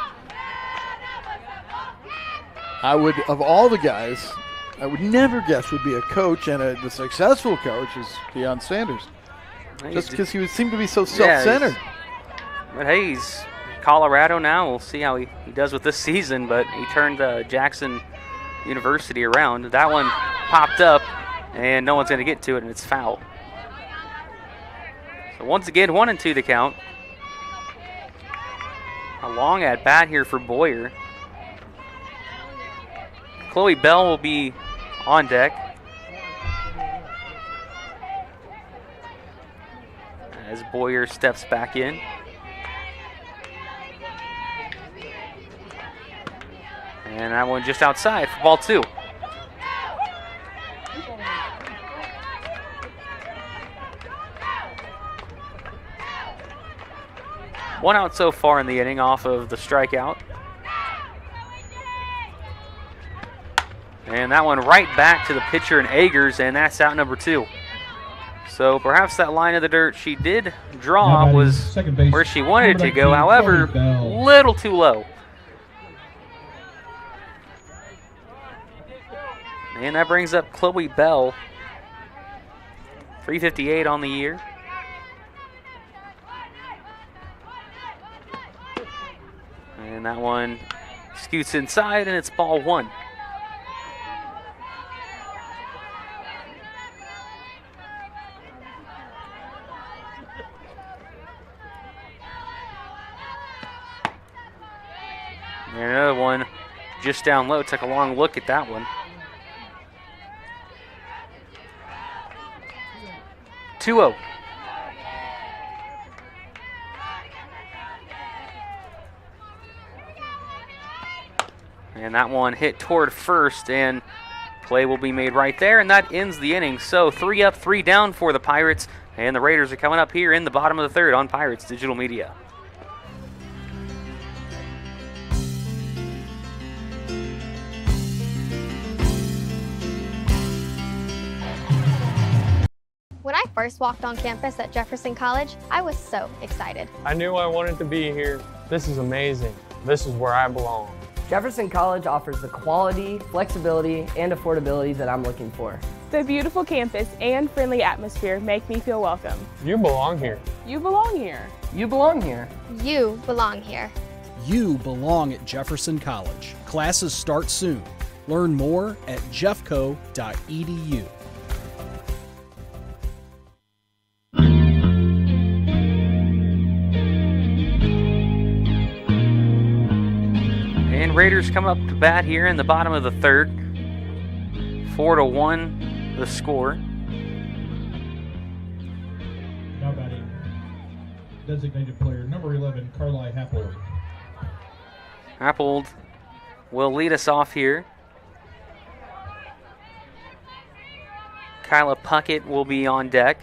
Of all the guys, I would never guess would be a coach, and the successful coach is Deion Sanders. Just because he would seem to be so self-centered. But hey, he's Colorado now. We'll see how he does with this season, but he turned Jackson University around. That one popped up, and no one's going to get to it, and it's foul. So once again, 1-2 the count. A long at bat here for Boyer. Chloe Bell will be on deck as Boyer steps back in. And that one just outside for ball 2. One out so far in the inning off of the strikeout. And that one right back to the pitcher in Agers, and that's out number 2. So perhaps that line of the dirt she did draw was where she wanted it to go. However, little too low. And that brings up Chloe Bell. 358 on the year. And that one scoots inside, and it's ball 1. And another one just down low. Took a long look at that one. 2-0. And that one hit toward first, and play will be made right there, and that ends the inning. So 3 up, 3 down for the Pirates, and the Raiders are coming up here in the bottom of the third on Pirates Digital Media. When I first walked on campus at Jefferson College, I was so excited. I knew I wanted to be here. This is amazing. This is where I belong. Jefferson College offers the quality, flexibility, and affordability that I'm looking for. The beautiful campus and friendly atmosphere make me feel welcome. You belong here. You belong here. You belong here. You belong here. You belong at Jefferson College. Classes start soon. Learn more at jeffco.edu. And Raiders come up to bat here in the bottom of the third. 4-1 the score. Now batting, designated player number 11, Carly Happold. Happold will lead us off here. Kyla Puckett will be on deck.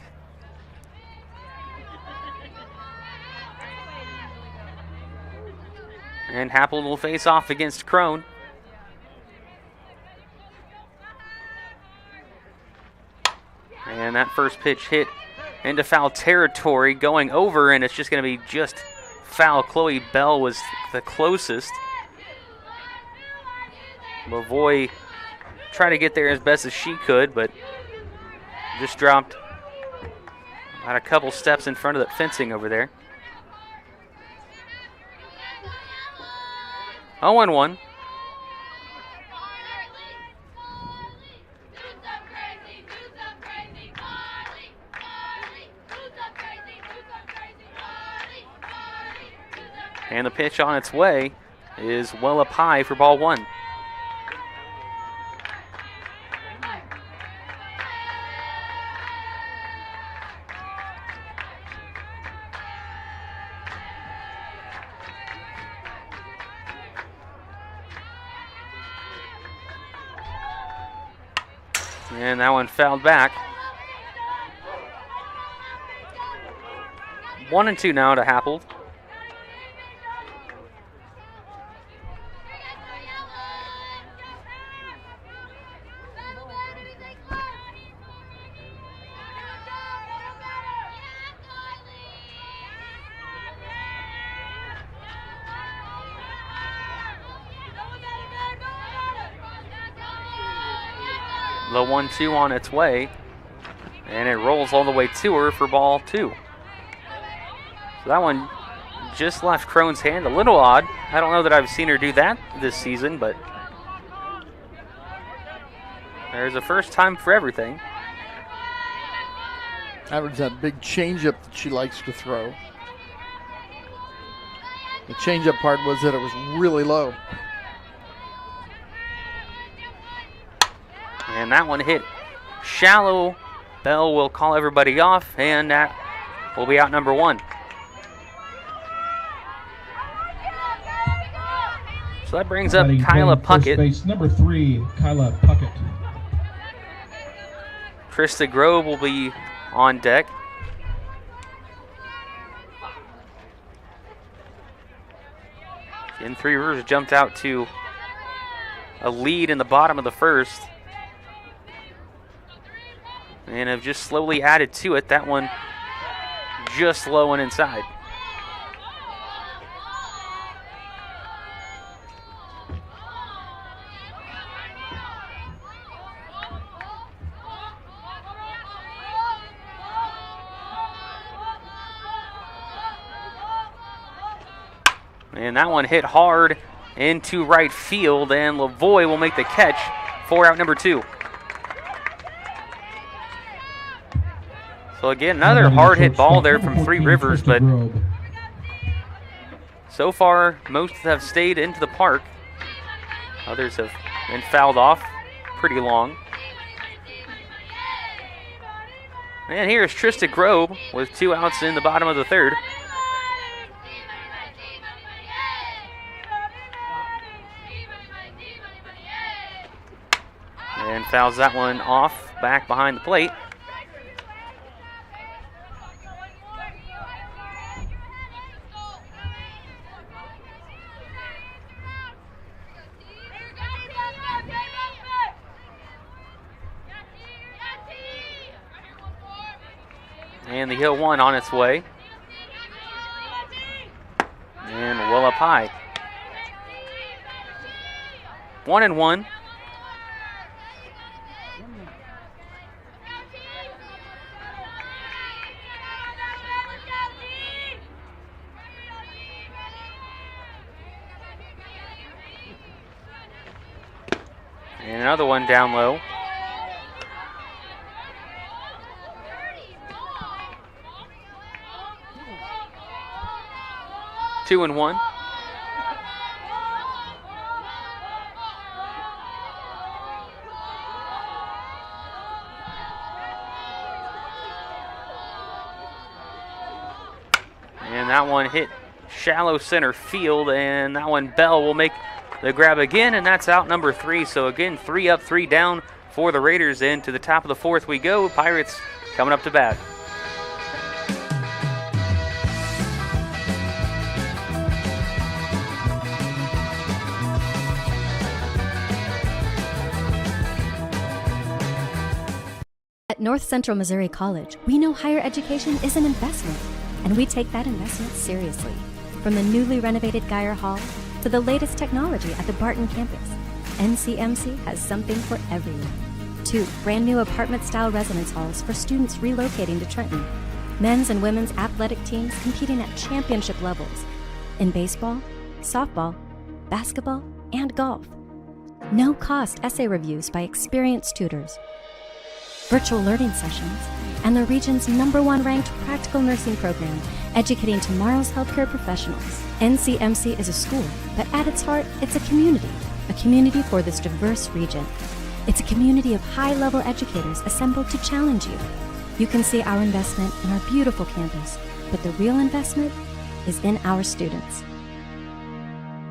And Happold will face off against Crone. And that first pitch hit into foul territory, going over, and it's just going to be just foul. Chloe Bell was the closest. Lavoie tried to get there as best as she could, but just dropped about a couple steps in front of that fencing over there. 0-1. And the pitch on its way is well up high for ball one. And that one fouled back. 1-2 now to Happold. The 1-2 on its way, and it rolls all the way to her for ball two. So that one just left Crone's hand. A little odd. I don't know that I've seen her do that this season, but there's a first time for everything. That was that big changeup that she likes to throw. The changeup part was that it was really low. And that one hit shallow. Bell will call everybody off, and that will be out number one. So that brings up Kyla Puckett. Base number 3, Kyla Puckett. Trista Grove will be on deck. And Three Rivers jumped out to a lead in the bottom of the first. And have just slowly added to it. That one just low and inside. And that one hit hard into right field, and Lavoie will make the catch for out number two. So again, another hard hit ball there from Three Rivers, but so far most have stayed into the park. Others have been fouled off pretty long. And here's Trista Grove with 2 outs in the bottom of the third. And fouls that one off back behind the plate. And the hill one on its way. And well up high. 1-1. And another one down low. Two and one. And that one hit shallow center field, and that one Bell will make the grab again, and that's out number 3. So again, 3 up, 3 down for the Raiders. Into the top of the 4th we go. Pirates coming up to bat. At North Central Missouri College, we know higher education is an investment, and we take that investment seriously. From the newly renovated Geyer Hall to the latest technology at the Barton campus, NCMC has something for everyone. 2 brand new apartment-style residence halls for students relocating to Trenton. Men's and women's athletic teams competing at championship levels in baseball, softball, basketball, and golf. No-cost essay reviews by experienced tutors. Virtual learning sessions, and the region's #1 ranked practical nursing program, educating tomorrow's healthcare professionals. NCMC is a school, but at its heart, it's a community for this diverse region. It's a community of high-level educators assembled to challenge you. You can see our investment in our beautiful campus, but the real investment is in our students.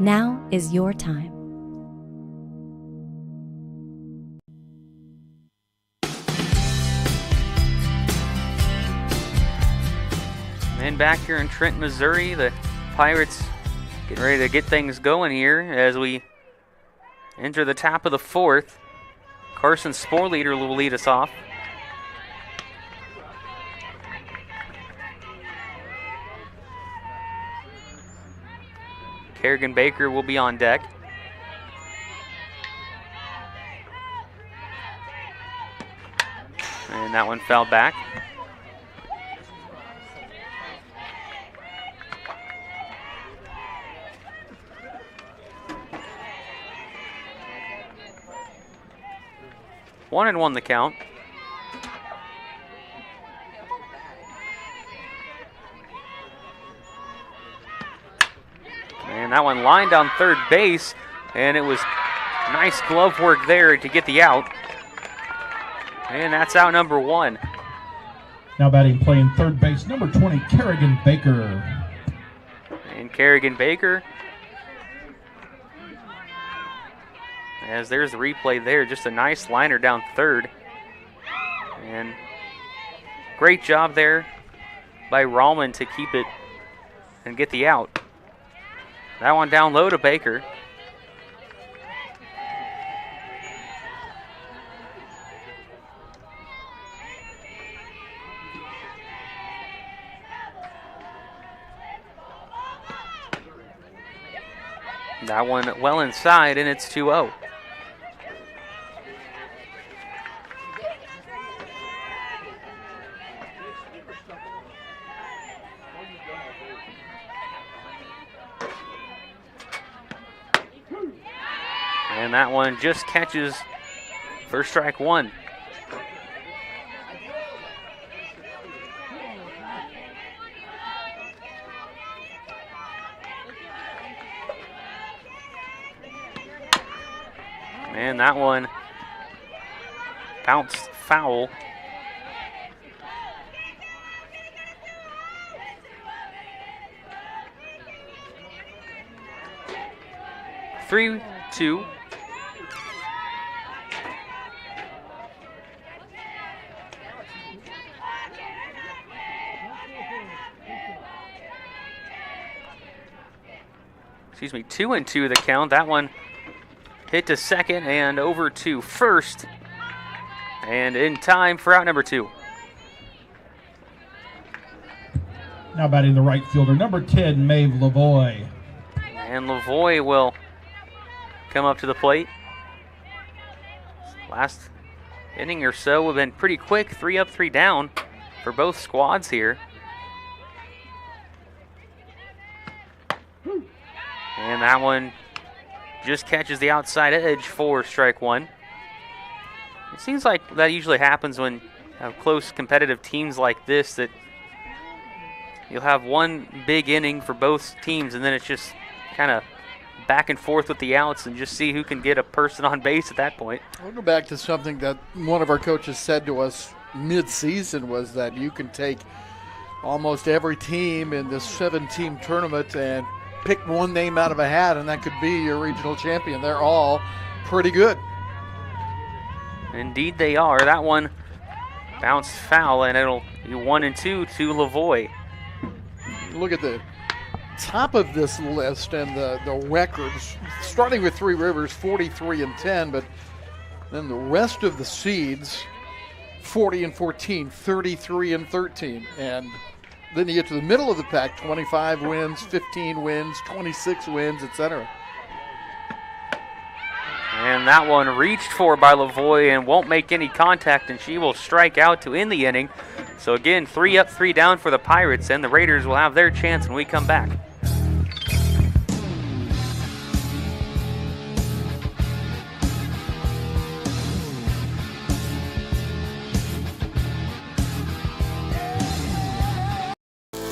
Now is your time. And back here in Trenton, Missouri, the Pirates getting ready to get things going here as we enter the top of the 4th. Carson Sporleader will lead us off. Kerrigan Baker will be on deck. And that one fouled back. One and one the count. And that one lined on third base, and it was nice glove work there to get the out. And that's out number 1. Now batting, playing third base, number 20, Kerrigan Baker. And Kerrigan Baker, as there's the replay there, just a nice liner down third. And great job there by Rallman to keep it and get the out. That one down low to Baker. That one well inside, and it's 2-0. And that one just catches for strike 1. And that one bounced foul. Three, 2. Excuse me, 2-2 the count. That one hit to second and over to first. And in time for out number 2. Now batting the right fielder, number 10, Maeve Lavoie. And Lavoie will come up to the plate. Last inning or so have been pretty quick, 3 up, 3 down for both squads here. And that one just catches the outside edge for strike one. It seems like that usually happens when you have close competitive teams like this, that you'll have one big inning for both teams and then it's just kind of back and forth with the outs and just see who can get a person on base at that point. I'll go back to something that one of our coaches said to us mid-season, was that you can take almost every team in this 7-team tournament and pick one name out of a hat, and that could be your regional champion. They're all pretty good. Indeed they are. That one bounced foul, and it'll be 1-2 to Lavoie. Look at the top of this list and the records, starting with Three Rivers, 43-10, but then the rest of the seeds, 40-14, 33-13, and then you get to the middle of the pack, 25 wins, 15 wins, 26 wins, etc. And that one reached for by Lavoie and won't make any contact, and she will strike out to end the inning. So again, 3 up, 3 down for the Pirates, and the Raiders will have their chance when we come back.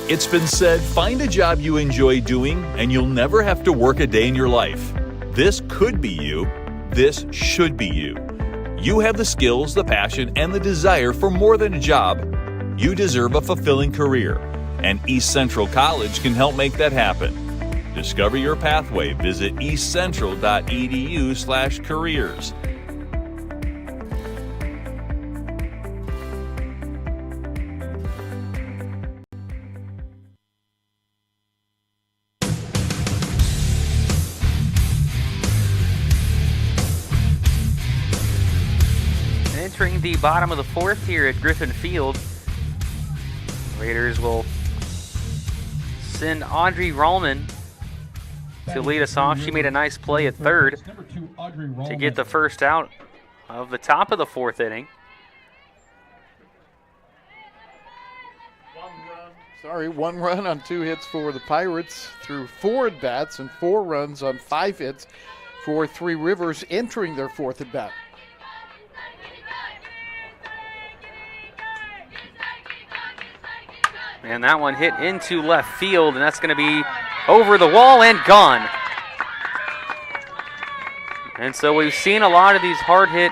It's been said, find a job you enjoy doing and you'll never have to work a day in your life. This could be you. This should be you. You have the skills, the passion, and the desire for more than a job. You deserve a fulfilling career, and East Central College can help make that happen. Discover your pathway. Visit eastcentral.edu/careers. Entering the bottom of the fourth here at Griffin Field, Raiders will send Audrey Rallman to lead us off. She made a nice play at third to get the first out of the top of the fourth inning. One run on 2 hits for the Pirates through 4 at-bats, and 4 runs on 5 hits for Three Rivers entering their 4th at-bat. And that one hit into left field, and that's going to be over the wall and gone. And so we've seen a lot of these hard-hit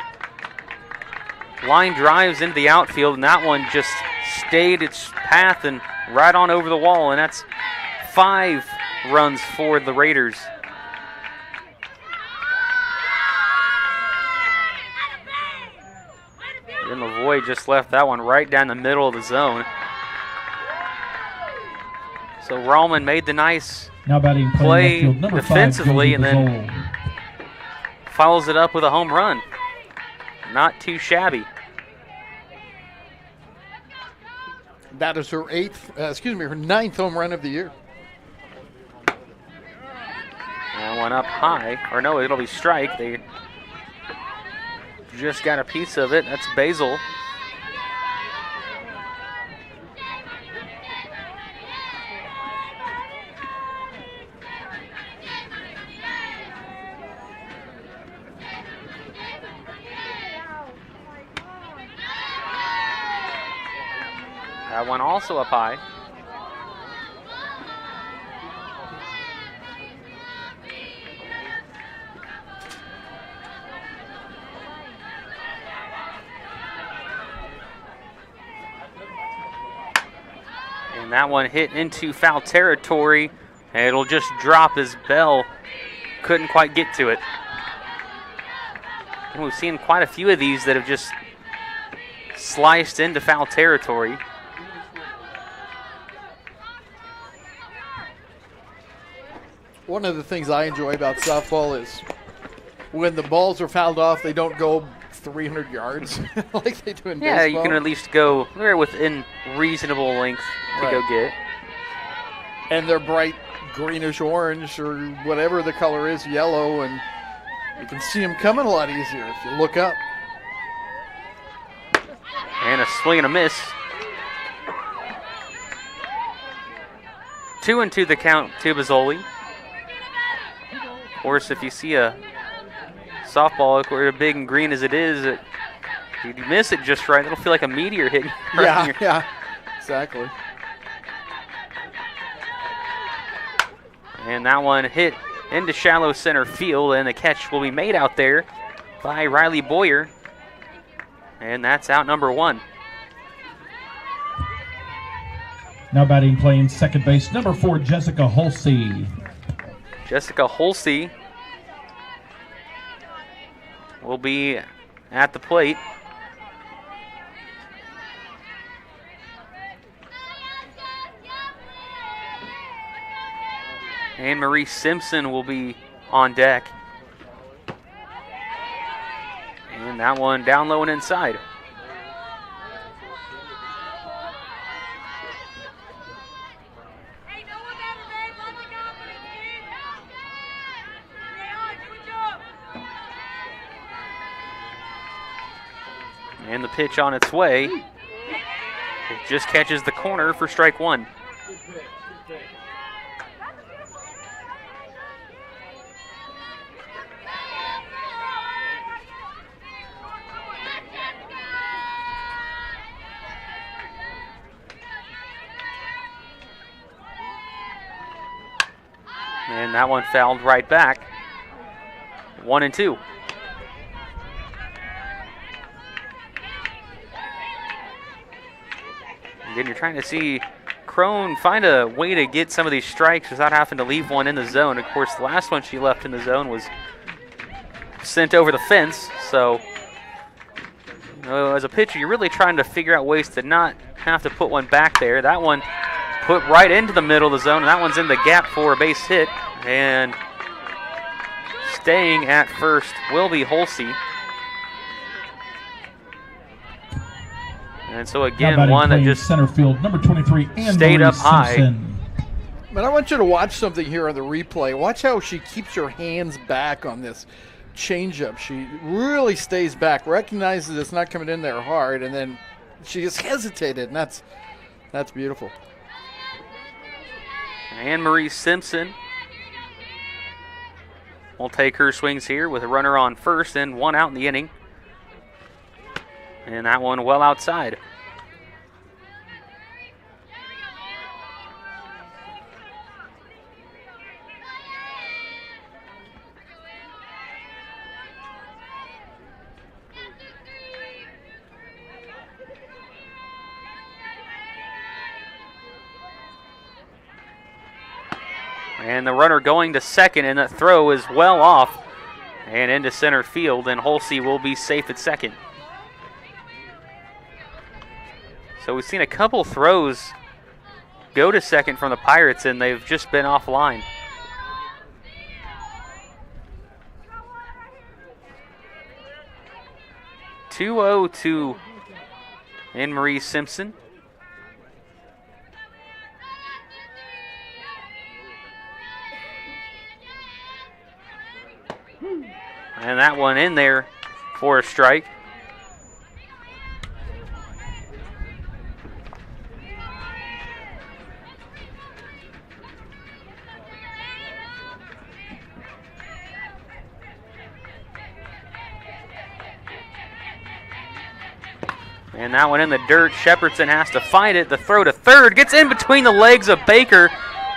line drives into the outfield, and that one just stayed its path and right on over the wall, and that's 5 runs for the Raiders. And Lavoie just left that one right down the middle of the zone. So Rallman made the nice play defensively and then follows it up with a home run. Not too shabby. That is her 9th home run of the year. That one up high, or no, it'll be strike. They just got a piece of it. That's Basil. That one also up high. And that one hit into foul territory, and it'll just drop as Bell couldn't quite get to it. And we've seen quite a few of these that have just sliced into foul territory. One of the things I enjoy about softball is when the balls are fouled off, they don't go 300 yards like they do in baseball. Yeah, you can at least go, they're within reasonable length to go get. And they're bright greenish orange or whatever the color is, yellow, and you can see them coming a lot easier if you look up. And a swing and a miss. 2-2 the count to Bozzoli. Of course, if you see a softball or big and green as it is, if you miss it just right, it'll feel like a meteor hitting. Yeah, exactly. And that one hit into shallow center field, and the catch will be made out there by Riley Boyer. And that's out number 1. Now batting, playing second base, number 4, Jessica Holsey. Jessica Holsey will be at the plate. And Marie Simpson will be on deck. And that one down low and inside. And the pitch on its way. It just catches the corner for strike 1. And that one fouled right back. 1-2. Again, you're trying to see Crone find a way to get some of these strikes without having to leave one in the zone. Of course, the last one she left in the zone was sent over the fence. So, as a pitcher, you're really trying to figure out ways to not have to put one back there. That one put right into the middle of the zone, and that one's in the gap for a base hit. And staying at first will be Holsey. And so again, one that just center field, number 23, stayed up high. But I want you to watch something here on the replay. Watch how she keeps her hands back on this changeup. She really stays back, recognizes it's not coming in there hard, and then she just hesitated, and that's beautiful. Anne-Marie Simpson will take her swings here with a runner on first and 1 out in the inning. And that one well outside. And the runner going to second, and that throw is well off and into center field, and Holsey will be safe at second. So we've seen a couple throws go to second from the Pirates, and they've just been offline. (2-0) to Anne-Marie Simpson. And that one in there for a strike. And that one in the dirt. Shepherdson has to find it. The throw to third gets in between the legs of Baker,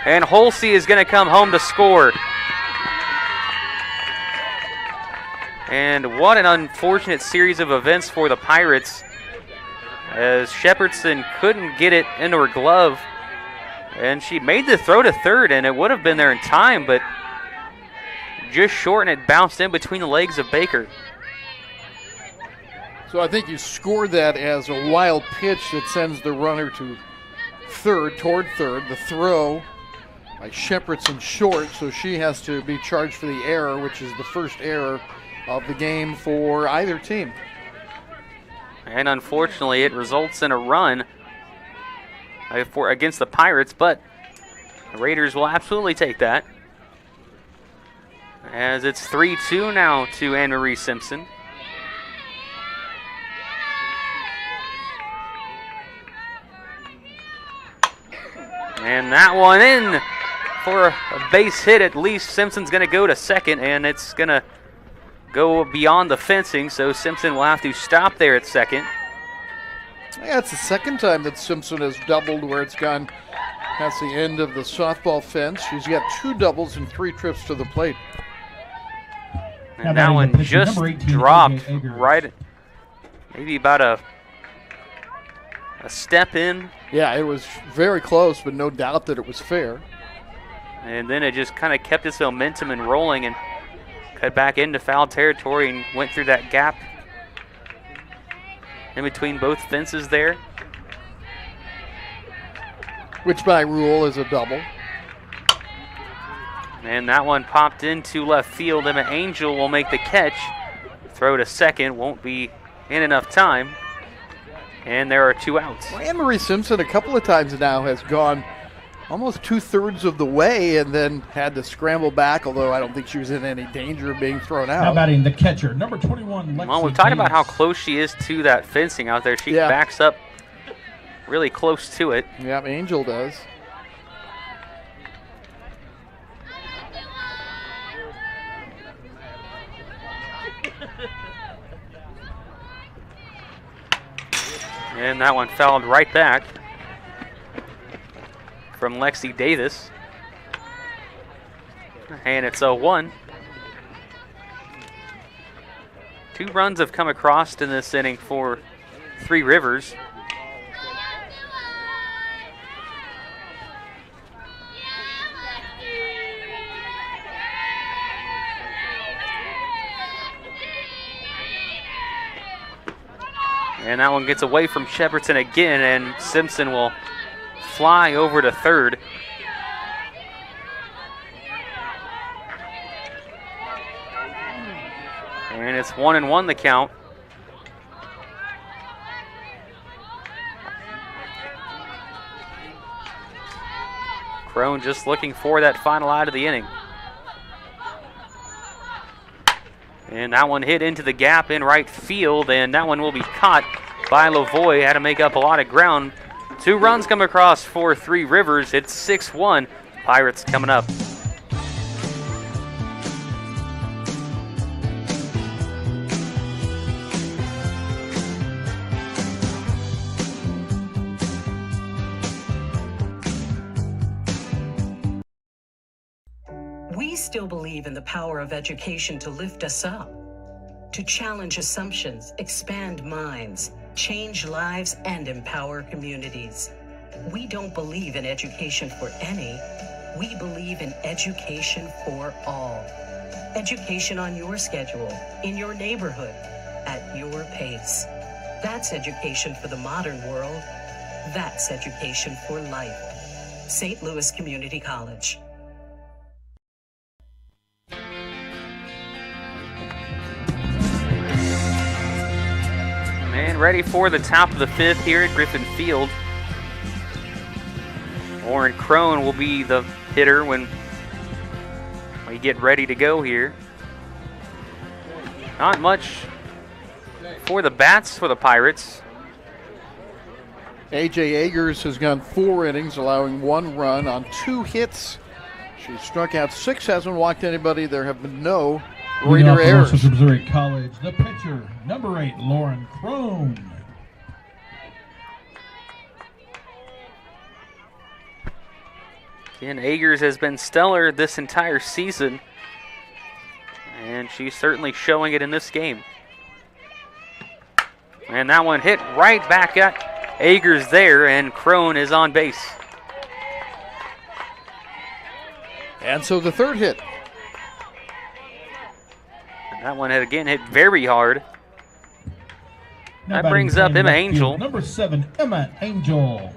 and Holsey is going to come home to score. And what an unfortunate series of events for the Pirates, as Shepherdson couldn't get it into her glove. And she made the throw to third, and it would have been there in time, but just short, and it bounced in between the legs of Baker. So I think you scored that as a wild pitch that sends the runner to third, toward third. The throw by Shepherdson short, so she has to be charged for the error, which is the first error of the game for either team. And unfortunately, it results in a run against the Pirates, but The Raiders will absolutely take that. As it's 3-2 now to Anne-Marie Simpson. And that one in for a base hit at least. Simpson's going to go to second, and it's going to go beyond the fencing, so Simpson will have to stop there at second. Yeah, it's the second time that Simpson has doubled where it's gone past the end of the softball fence. She's got 2 doubles and 3 trips to the plate. And that one just dropped right, maybe about a step in. Yeah, it was very close, but no doubt that it was fair. And then it just kind of kept its momentum and rolling and cut back into foul territory and went through that gap in between both fences there. Which by rule is a double. And that one popped into left field. Emma Angel will make the catch. Throw to second, won't be in enough time. And there are 2 outs. Well, Anne-Marie Simpson a couple of times now has gone almost 2/3 of the way and then had to scramble back, although I don't think she was in any danger of being thrown out. Now batting the catcher, number 21, Lexi Well, we've talked about how Davis. close she is to that fencing out there. She backs up really close to it. Yeah, Angel does. And that one fouled right back from Lexi Davis. And it's 0-1. 2 runs have come across in this inning for Three Rivers. And that one gets away from Shepardson again, and Simpson will fly over to third. And it's 1-1 the count. Crone just looking for that final out of the inning. And that one hit into the gap in right field, and that one will be caught by Lavoie. Had to make up a lot of ground. 2 runs come across for Three Rivers. It's 6-1. Pirates coming up. We still believe in the power of education to lift us up, to challenge assumptions, expand minds, change lives, and empower communities. We don't believe in education for any. We believe in education for all. Education on your schedule, in your neighborhood, at your pace. That's education for the modern world. That's education for life. St. Louis Community College. And ready for the top of the 5th here at Griffin Field. Lauren Crone will be the hitter when we get ready to go here. Not much for the bats for the Pirates. A.J. Agers has gone 4 innings, allowing 1 run on 2 hits. She's struck out 6, hasn't walked anybody. There have been no Raider errors. North Central Missouri College, the pitcher, number 8, Lauren Crone. Again, Agers has been stellar this entire season, and she's certainly showing it in this game. And that one hit right back at Agers there, and Crone is on base. And so the 3rd hit. And that one had again hit very hard. Now That brings up batting Emma left Angel. field, number 7, Emma Angel.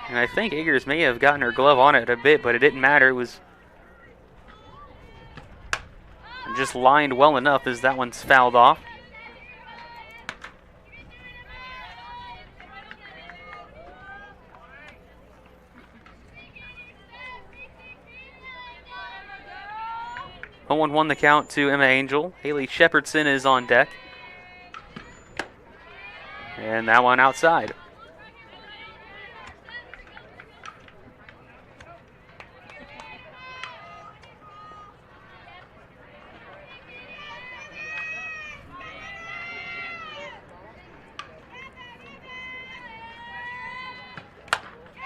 And I think Agers may have gotten her glove on it a bit, but it didn't matter. It was just just lined well enough as that one's fouled off. Owen won the count to Emma Angel. Haley Shepherdson is on deck. And that one outside.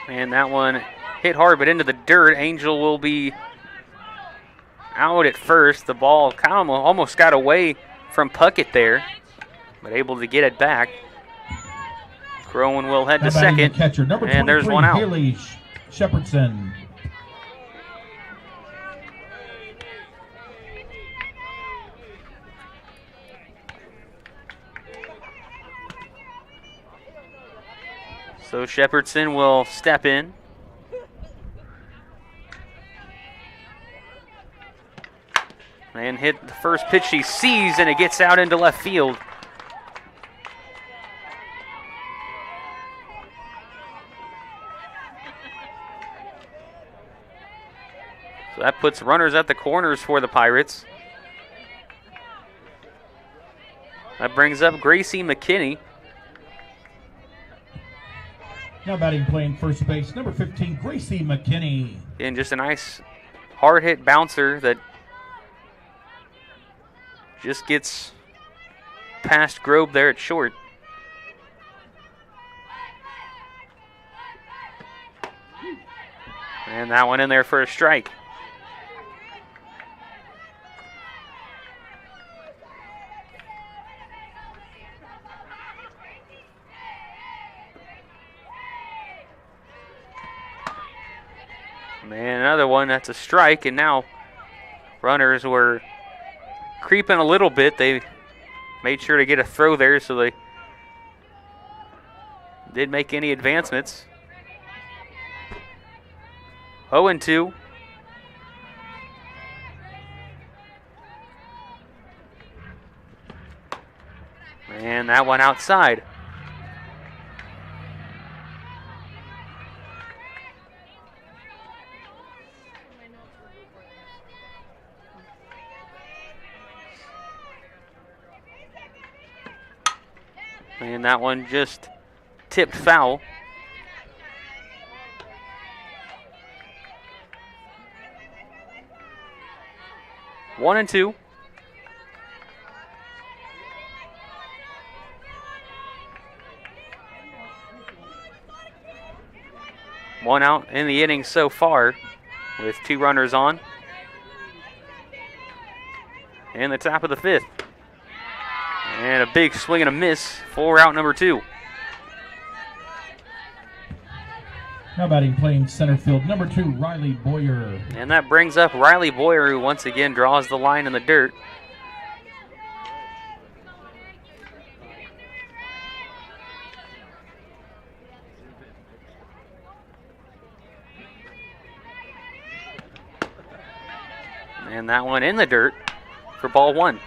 And that one hit hard but into the dirt. Angel will be out at first. The ball kind of almost got away from Puckett there, but able to get it back. Crowan will head to second, catcher, number and there's one out. Haley Shepherdson. So Shepherdson will step in. And hit the first pitch she sees, and it gets out into left field. So that puts runners at the corners for the Pirates. That brings up Gracie McKinney. Now batting, playing first base, number 15, Gracie McKinney. And just a nice hard hit bouncer that just gets past Grobe there at short. And that one in there for a strike. And another one, that's a strike, and now runners were creeping a little bit. They made sure to get a throw there, so they didn't make any advancements. 0-2. And that one outside. And that one just tipped foul. One and two. One out in the inning so far with two runners on. And the top of the fifth. And a big swing and a miss for out number two. Now batting, playing center field, number 2, Riley Boyer. And that brings up Riley Boyer, who once again draws the line in the dirt. And that one in the dirt for ball one.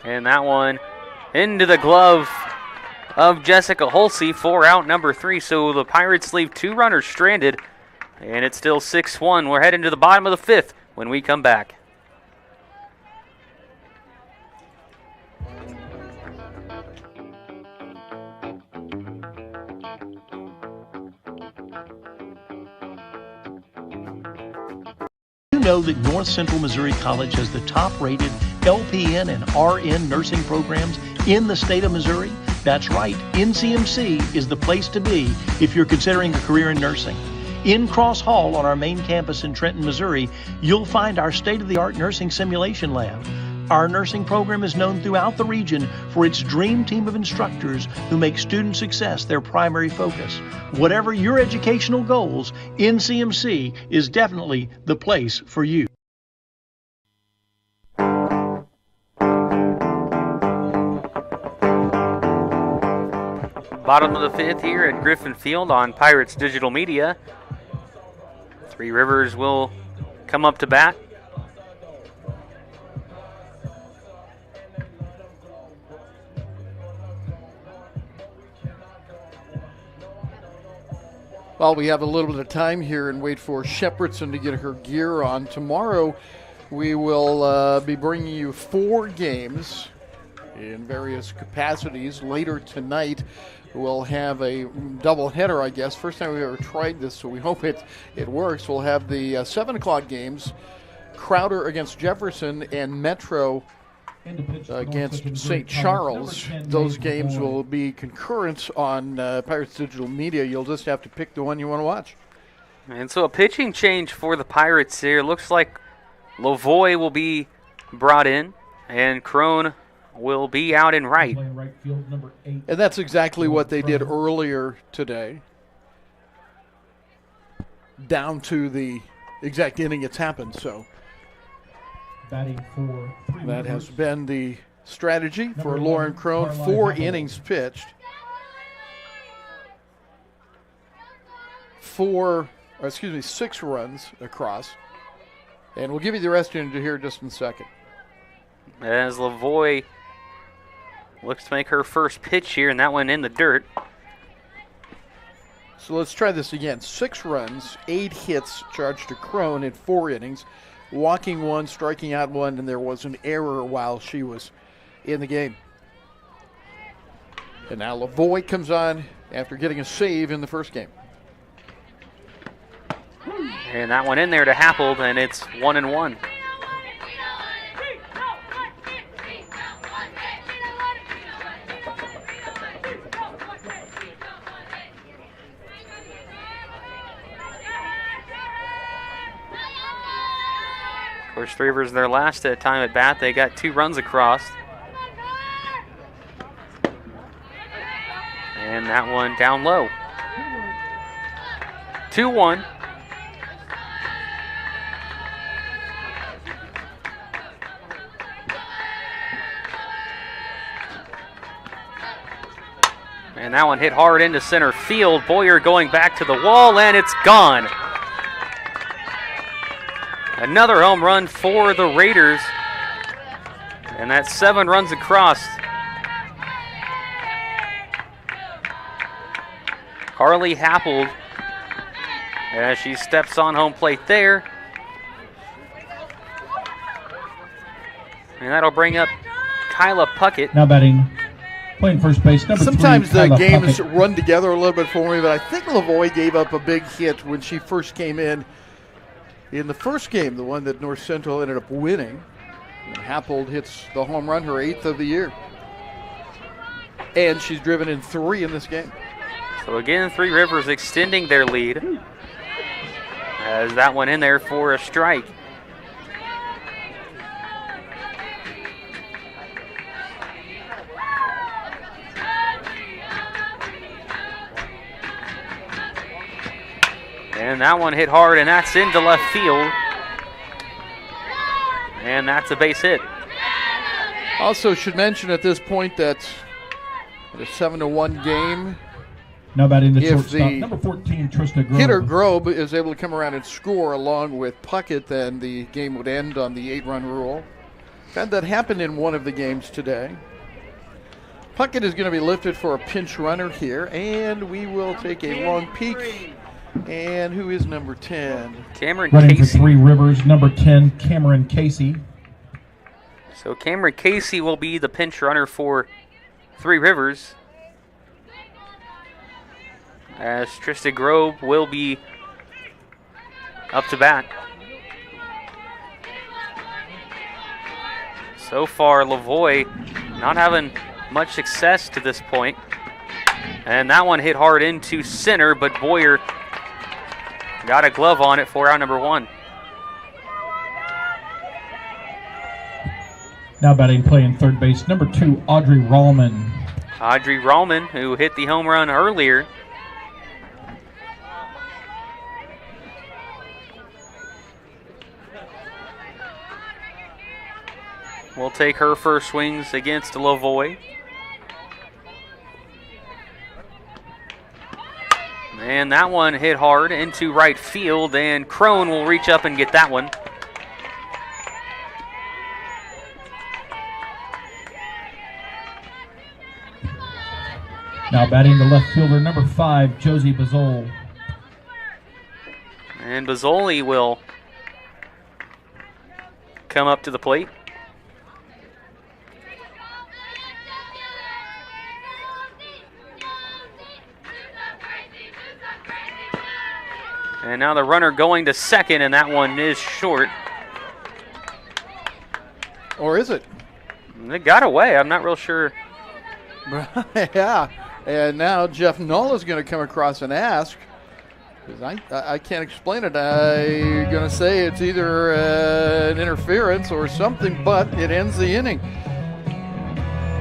And that one into the glove of Jessica Holsey for out number 3. So the Pirates leave two runners stranded, and it's still 6-1. We're heading to the bottom of the fifth when we come back. You know that North Central Missouri College has the top-rated LPN and RN nursing programs in the state of Missouri? That's right, NCMC is the place to be if you're considering a career in nursing. In Cross Hall on our main campus in Trenton, Missouri, you'll find our state-of-the-art nursing simulation lab. Our nursing program is known throughout the region for its dream team of instructors who make student success their primary focus. Whatever your educational goals, NCMC is definitely the place for you. Bottom of the 5th here at Griffin Field on Pirates Digital Media. Three Rivers will come up to bat. Well, we have a little bit of time here and wait for Shepherdson to get her gear on. Tomorrow, we will be bringing you 4 games in various capacities. Later tonight, we'll have a doubleheader, I guess. First time we've ever tried this, so we hope it works. We'll have the 7 o'clock games, Crowder against Jefferson and Metro against St. Charles. Those games will be concurrent on Pirates Digital Media. You'll just have to pick the one you want to watch. And so a pitching change for the Pirates here. Looks like Lavoie will be brought in, and Crone will be out in right. And that's exactly what they did earlier today. Down to the exact inning it's happened, so batting for that has been the strategy for Lauren Crone. 4 innings pitched. 6 runs across. And we'll give you the rest into here just in a second. As Lavoie looks to make her first pitch here, and that one in the dirt. So let's try this again. 6 runs, 8 hits charged to Crone in 4 innings. Walking 1, striking out 1, and there was an error while she was in the game. And now Lavoie comes on after getting a save in the first game. And that one in there to Happold, and it's 1-1. Of course, Three Rivers, their last time at bat, they got 2 runs across. And that one down low. 2-1. And that one hit hard into center field. Boyer going back to the wall, and it's gone. Another home run for the Raiders. And that's 7 runs across. Carly Happold, as she steps on home plate there. And that'll bring up Kyla Puckett. Now batting, playing first base, number 3. Sometimes the Kyla games Puckett. run together a little bit for me, but I think Lavoie gave up a big hit when she first came in the first game, the one that North Central ended up winning. And Happold hits the home run, her 8th of the year. And she's driven in 3 in this game. So again, Three Rivers extending their lead. As that one in there for a strike. And that one hit hard, and that's into left field. And that's a base hit. Also should mention at this point that a 7-1 game. Now batting the If shortstop, the number 14, Trista Grove. hitter Grobe is able to come around and score along with Puckett, then the game would end on the 8-run rule. Had that happen in one of the games today. Puckett is going to be lifted for a pinch runner here, and we will take a long peek. And who is number 10? Cameron Running Casey. for Three Rivers, number 10, Cameron Casey. So Cameron Casey will be the pinch runner for Three Rivers, as Trista Grove will be up to bat. So far, Lavoie not having much success to this point. And that one hit hard into center, but Boyer got a glove on it for out number 1. Now batting, playing third base, number 2, Audrey Rallman. Audrey Rallman, who hit the home run earlier. Will take her first swings against Lavoie. And that one hit hard into right field, and Crone will reach up and get that one. Now batting the left fielder, number 5, Josie Bazole. And Bazzoli will come up to the plate. And now the runner going to second, and that one is short. Or is it? It got away. I'm not real sure. Yeah. And now Jeff Null is going to come across and ask, because I can't explain it. I'm going to say it's either an interference or something, but it ends the inning.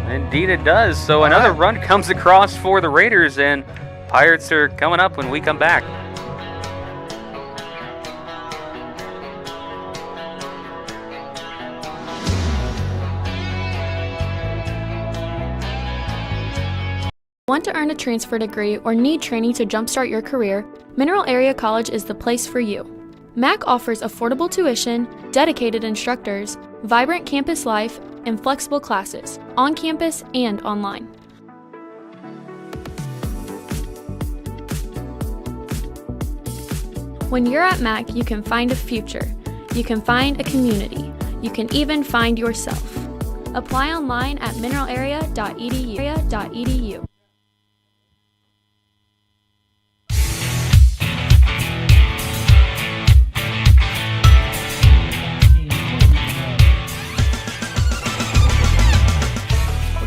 Indeed it does. So another run comes across for the Raiders, and Pirates are coming up when we come back. Want to earn a transfer degree or need training to jumpstart your career? Mineral Area College is the place for you. MAC offers affordable tuition, dedicated instructors, vibrant campus life, and flexible classes, on campus and online. When you're at MAC, you can find a future. You can find a community. You can even find yourself. Apply online at mineralarea.edu.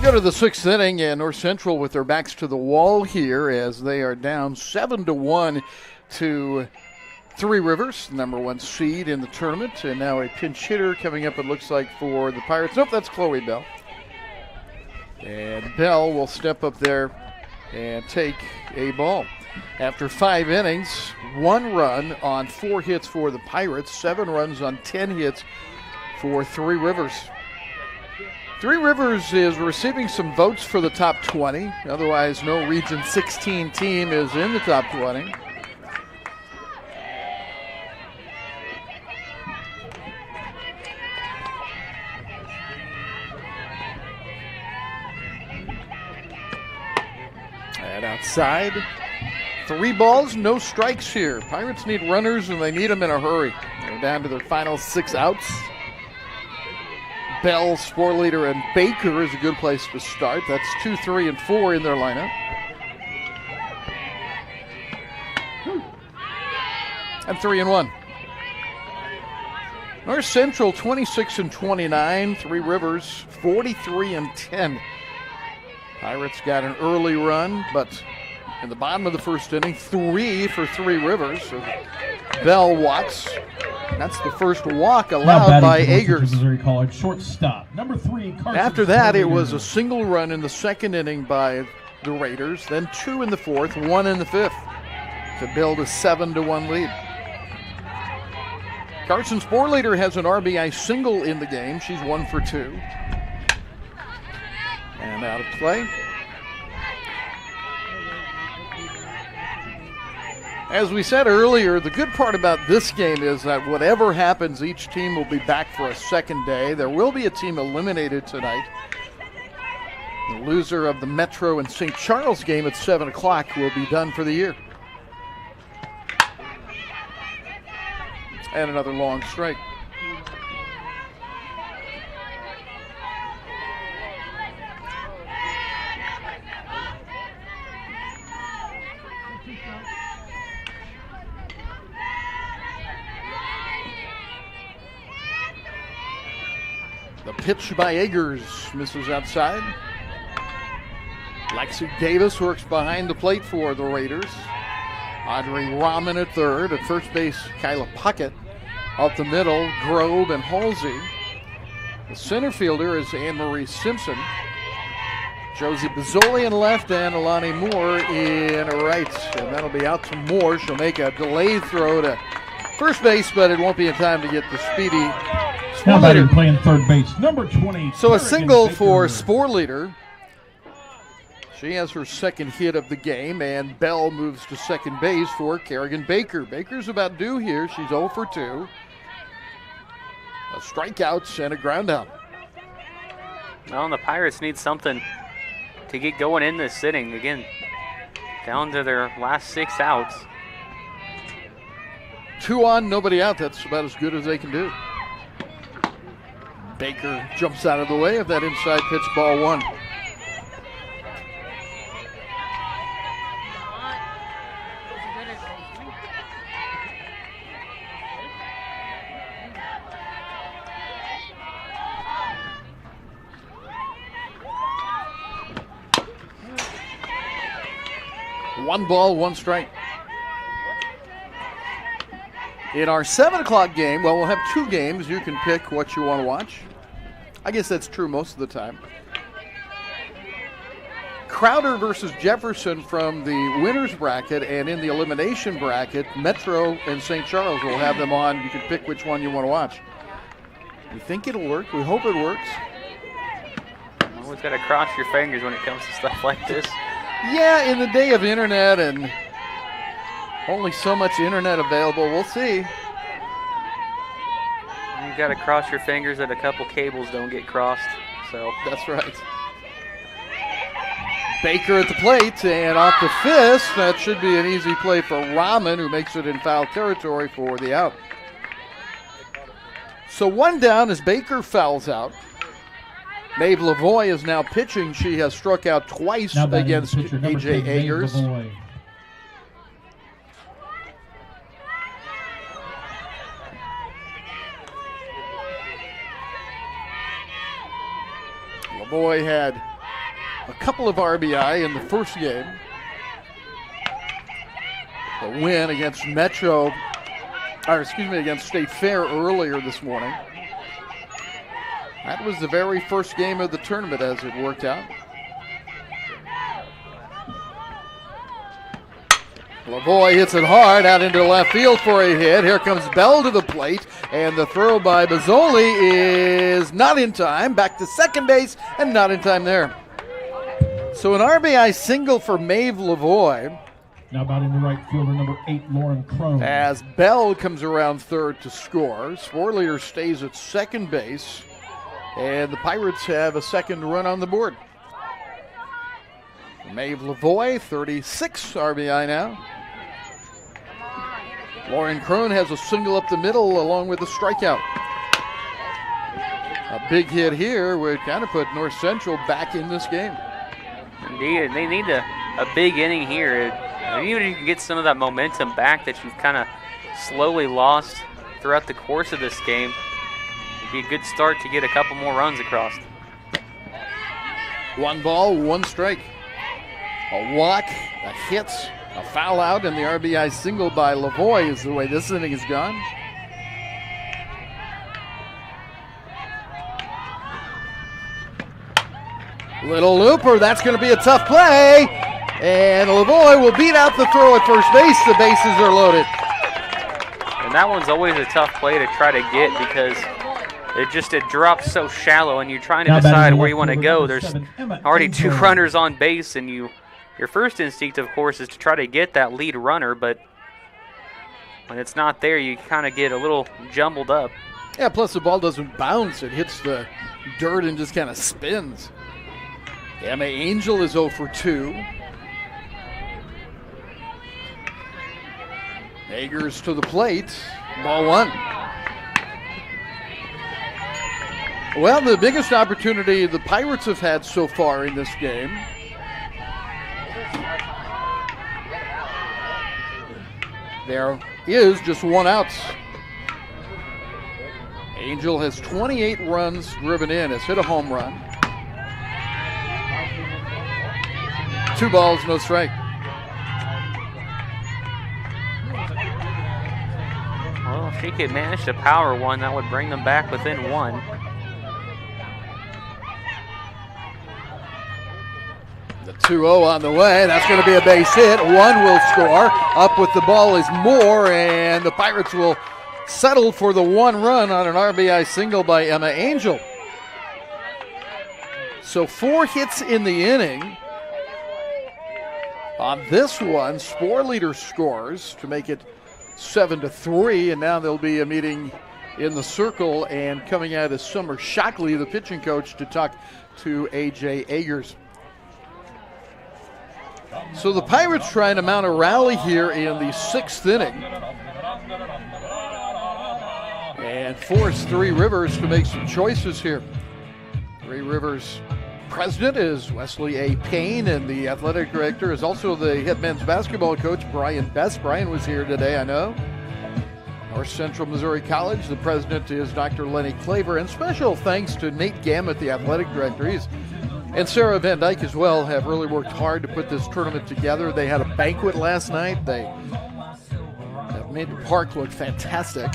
Go to the 6th inning, and North Central with their backs to the wall here as they are down 7-1 to Three Rivers, number 1 seed in the tournament, and now a pinch hitter coming up, it looks like, for the Pirates. Nope, that's Chloe Bell. And Bell will step up there and take a ball. After 5 innings, 1 run on 4 hits for the Pirates, 7 runs on 10 hits for Three Rivers. Three Rivers is receiving some votes for the top 20. Otherwise, no Region 16 team is in the top 20. And outside, 3 balls, no strikes here. Pirates need runners, and they need them in a hurry. They're down to their final 6 outs. Bell, Sporleader, and Baker is a good place to start. That's 2, 3, and 4 in their lineup. And 3 and 1. North Central 26-29. Three Rivers 43-10. Pirates got an early run, but in the bottom of the first inning, 3 for Three Rivers. So Bell walks. That's the first walk allowed by Agers. Missouri College shortstop, number 3. Carson After that, Sporleader. it was a single run in the second inning by the Raiders, then 2 in the fourth, 1 in the fifth to build a 7-1 lead. Carson Sporleader has an RBI single in the game. She's 1 for 2. And out of play. As we said earlier, the good part about this game is that whatever happens, each team will be back for a second day. There will be a team eliminated tonight. The loser of the Metro and St. Charles game at 7 o'clock will be done for the year. And another long strike. The pitch by Agers misses outside. Lexi Davis works behind the plate for the Raiders. Audrey Rahman at third. At first base, Kyla Puckett. Up the middle, Grove and Halsey. The center fielder is Anne-Marie Simpson. Josie Bazzoli in left and Alani Moore in right. And that'll be out to Moore. She'll make a delayed throw to first base, but it won't be in time to get the speedy Now batting playing third base, number 20. So a single for Sporleader. She has her second hit of the game, and Bell moves to second base for Kerrigan Baker. Baker's about due here. She's 0 for 2. A strikeout and a ground out. Well, the Pirates need something to get going in this inning. Again, down to their last 6 outs. 2 on, nobody out. That's about as good as they can do. Baker jumps out of the way of that inside pitch, ball 1. One ball, 1 strike. In our 7 o'clock game, well, we'll have 2 games. You can pick what you want to watch. I guess that's true most of the time. Crowder versus Jefferson from the winner's bracket, and in the elimination bracket, Metro and St. Charles will have them on. You can pick which one you want to watch. We think it'll work. We hope it works. Always got to cross your fingers when it comes to stuff like this. Yeah, in the day of internet and only so much internet available, we'll see. You got to cross your fingers that a couple cables don't get crossed. So that's right. Baker at the plate and off the fist. That should be an easy play for Rahman, who makes it in foul territory for the out. So 1 down as Baker fouls out. Maeve Lavoie is now pitching. She has struck out twice against A.J. Agers. Lavoie had a couple of RBI in the first game. A win against against State Fair earlier this morning. That was the very first game of the tournament as it worked out. Lavoie hits it hard out into left field for a hit. Here comes Bell to the plate, and the throw by Bozzoli is not in time. Back to second base, and not in time there. So an RBI single for Maeve Lavoie. Now batting the right fielder, number 8, Lauren Crone. As Bell comes around third to score. Sporlier stays at second base. And the Pirates have a second run on the board. Maeve Lavoie, 36 RBI now. Lauren Crone has a single up the middle along with a strikeout. A big hit here would kind of put North Central back in this game. Indeed, they need a big inning here. Even if you can get some of that momentum back that you've kind of slowly lost throughout the course of this game, it'd be a good start to get a couple more runs across. 1 ball, 1 strike. A walk, a hit, a foul out, and the RBI single by Lavoie is the way this inning has gone. Little looper, that's going to be a tough play. And Lavoie will beat out the throw at first base. The bases are loaded. And that one's always a tough play to try to get because it drops so shallow, and you're trying to decide where you want to go. There's already 2 runners on base, and your first instinct, of course, is to try to get that lead runner, but when it's not there, you kind of get a little jumbled up. Yeah, plus the ball doesn't bounce. It hits the dirt and just kind of spins. Emma Angel is 0 for 2. Agers to the plate. Ball 1. Well, the biggest opportunity the Pirates have had so far in this game. There is just 1 out. Angel has 28 runs driven in, has hit a home run. 2 balls, no strike. Well, if she could manage to power one, that would bring them back within 1. The 2-0 on the way. That's going to be a base hit. 1 will score. Up with the ball is Moore, and the Pirates will settle for the 1 run on an RBI single by Emma Angel. So 4 hits in the inning. On this one, Sporleader scores to make it 7-3, and now there'll be a meeting in the circle, and coming out is Summer Shockley, the pitching coach, to talk to A.J. Agers. So the Pirates trying to mount a rally here in the 6th inning and force Three Rivers to make some choices here. Three Rivers president is Wesley A. Payne, and the athletic director is also the head men's basketball coach, Brian Best. Brian was here today, I know. North Central Missouri College, the president is Dr. Lenny Claver, and special thanks to Nate Gammett, the athletic director. And Sarah Van Dyke as well have really worked hard to put this tournament together. They had a banquet last night. They have made the park look fantastic.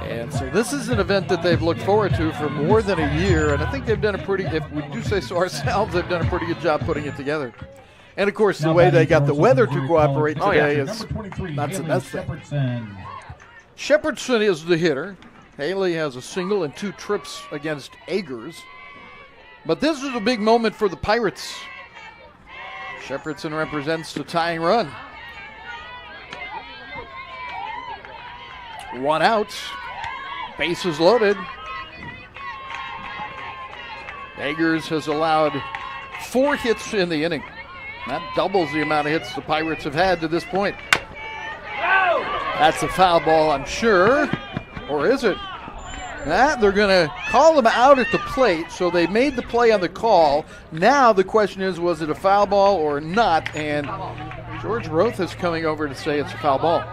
And so this is an event that they've looked forward to for more than a year, and I think they've done a pretty, if we do say so ourselves, they've done a pretty good job putting it together. And of course, the way they got the weather to cooperate today is not the best thing. Shepherdson is the hitter. Haley has a single and 2 trips against Agers. But this is a big moment for the Pirates. Shepherdson represents the tying run. 1 out. Bases loaded. Agers has allowed 4 hits in the inning. That doubles the amount of hits the Pirates have had to this point. That's a foul ball, I'm sure. Or is it? They're going to call him out at the plate, so they made the play on the call. Now the question is, was it a foul ball or not? And George Roth is coming over to say it's a foul ball.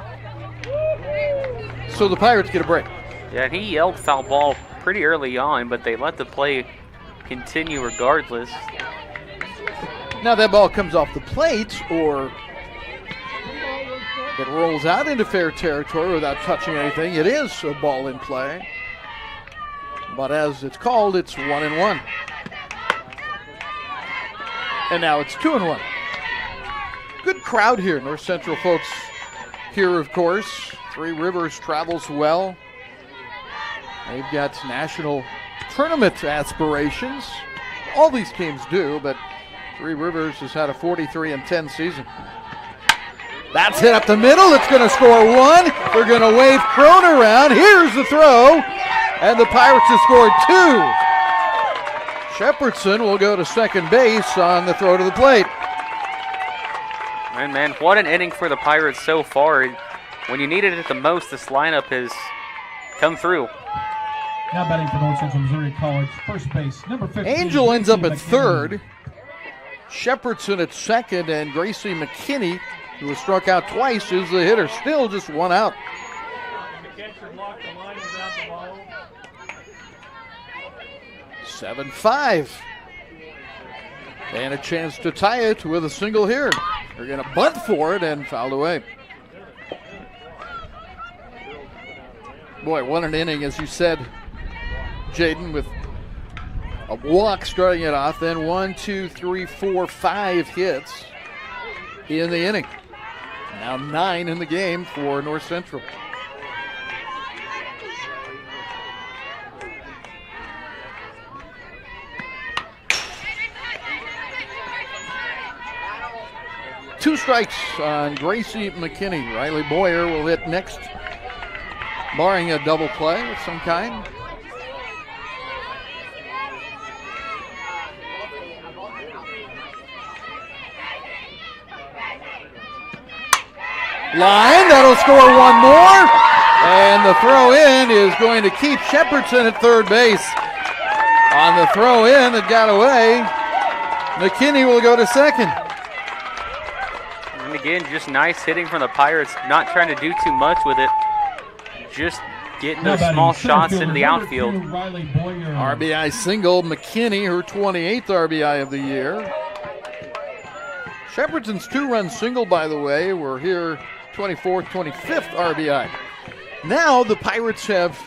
So the Pirates get a break. Yeah, he yelled foul ball pretty early on, but they let the play continue regardless. Now that ball comes off the plate, or it rolls out into fair territory without touching anything. It is a ball in play. But as it's called, it's 1-1. And now it's 2-1. Good crowd here. North Central folks here, of course. Three Rivers travels well. They've got national tournament aspirations. All these teams do, but Three Rivers has had a 43-10 season. That's hit up the middle. It's going to score 1. They're going to wave Crone around. Here's the throw. And the Pirates have scored 2. Shepherdson will go to second base on the throw to the plate. And man, what an inning for the Pirates so far. When you needed it the most, this lineup has come through. Now batting for North Central Missouri College, first base, number 15. Angel ends up at third. Shepherdson at second, and Gracie McKinney, who was struck out twice, is the hitter. Still just 1 out. 7-5. And a chance to tie it with a single here. They're going to bunt for it and fouled away. Boy, what an inning, as you said, Jaden, with a walk starting it off, then 1, 2, 3, 4, 5 hits in the inning. Now 9 in the game for North Central. Two strikes on Gracie McKinney. Riley Boyer will hit next, barring a double play of some kind. Line, that'll score 1 more. And the throw in is going to keep Shepherdson at third base. On the throw in that got away, McKinney will go to second. And again, just nice hitting from the Pirates, not trying to do too much with it. Just getting those small shots into the outfield. RBI single, McKinney, her 28th RBI of the year. Shepherdson's 2-run single, by the way, were here 24th, 25th RBI. Now the Pirates have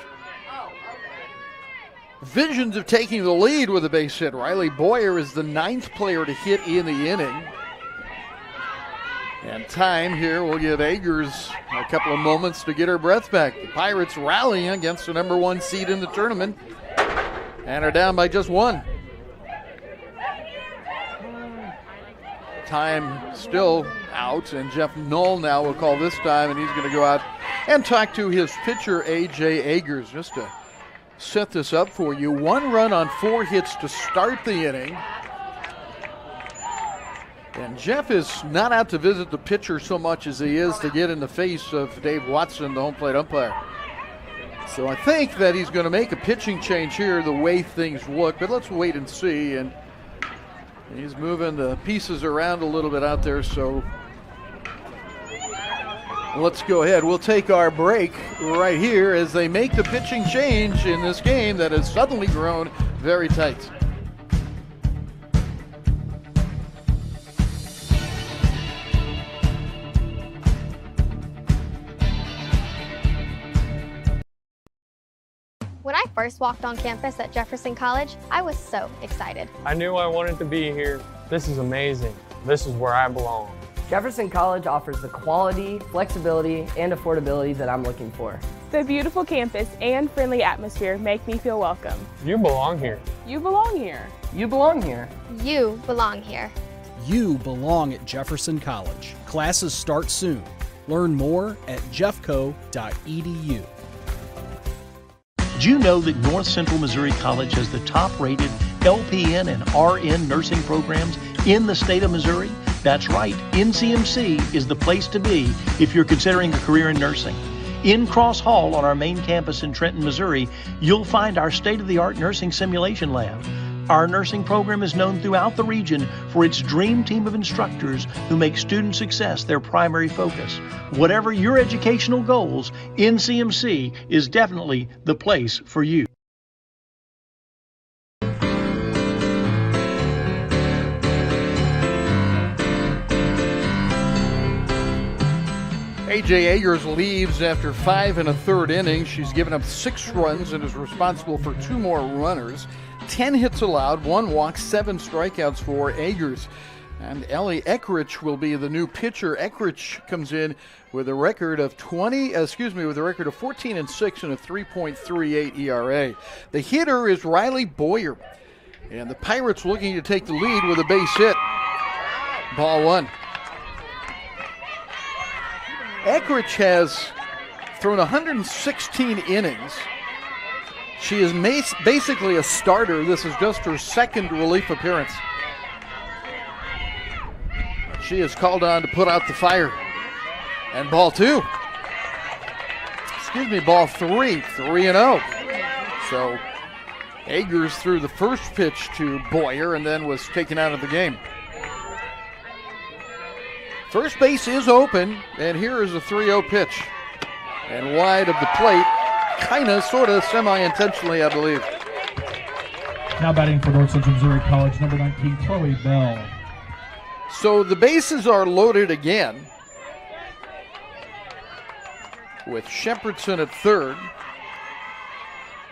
visions of taking the lead with a base hit. Riley Boyer is the 9th player to hit in the inning. And time here will give Agers a couple of moments to get her breath back. The Pirates rallying against the number 1 seed in the tournament and are down by just 1. time still out, and Jeff Knoll now will call this time, and he's going to go out and talk to his pitcher, A.J. Agers, just to set this up for you. 1 run on 4 hits to start the inning. And Jeff is not out to visit the pitcher so much as he is to get in the face of Dave Watson, the home plate umpire. So I think that he's going to make a pitching change here the way things look, but let's wait and see. And he's moving the pieces around a little bit out there, so let's go ahead. We'll take our break right here as they make the pitching change in this game that has suddenly grown very tight. When I first walked on campus at Jefferson College, I was so excited. I knew I wanted to be here. This is amazing. This is where I belong. Jefferson College offers the quality, flexibility, and affordability that I'm looking for. The beautiful campus and friendly atmosphere make me feel welcome. You belong here. You belong here. You belong here. You belong here. You belong at Jefferson College. Classes start soon. Learn more at jeffco.edu. Did you know that North Central Missouri College has the top-rated LPN and RN nursing programs in the state of Missouri? That's right, NCMC is the place to be if you're considering a career in nursing. In Cross Hall on our main campus in Trenton, Missouri, you'll find our state-of-the-art nursing simulation lab. Our nursing program is known throughout the region for its dream team of instructors who make student success their primary focus. Whatever your educational goals, NCMC is definitely the place for you. A.J. Agers leaves after 5 1/3 innings. She's given up 6 runs and is responsible for 2 more runners. 10 hits allowed, 1 walk, 7 strikeouts for Agers. And Ellie Eckrich will be the new pitcher. Eckrich comes in with a record of 14-6 and a 3.38 ERA. The hitter is Riley Boyer. And the Pirates looking to take the lead with a base hit. Ball 1. Eckrich has thrown 116 innings. She is basically a starter. This is just her 2nd relief appearance. She is called on to put out the fire. And ball 2. Ball 3. 3-0. So Agers threw the first pitch to Boyer and then was taken out of the game. First base is open, and here is a 3-0 pitch. And wide of the plate, sort of, semi-intentionally, I believe. Now batting for North Central Missouri College, number 19, Chloe Bell. So the bases are loaded again, with Shepherdson at 3rd,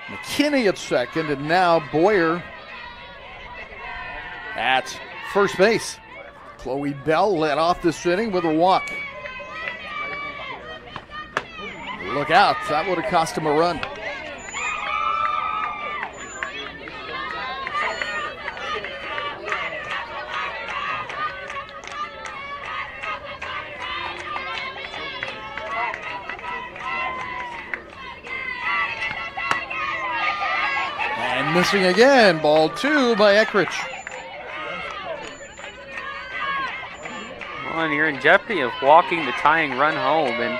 McKinney at 2nd, and now Boyer at first base. Chloe Bell led off this inning with a walk. Look out, that would have cost him a run. And missing again, ball 2 by Eckrich. Well, and you're in jeopardy of walking the tying run home, and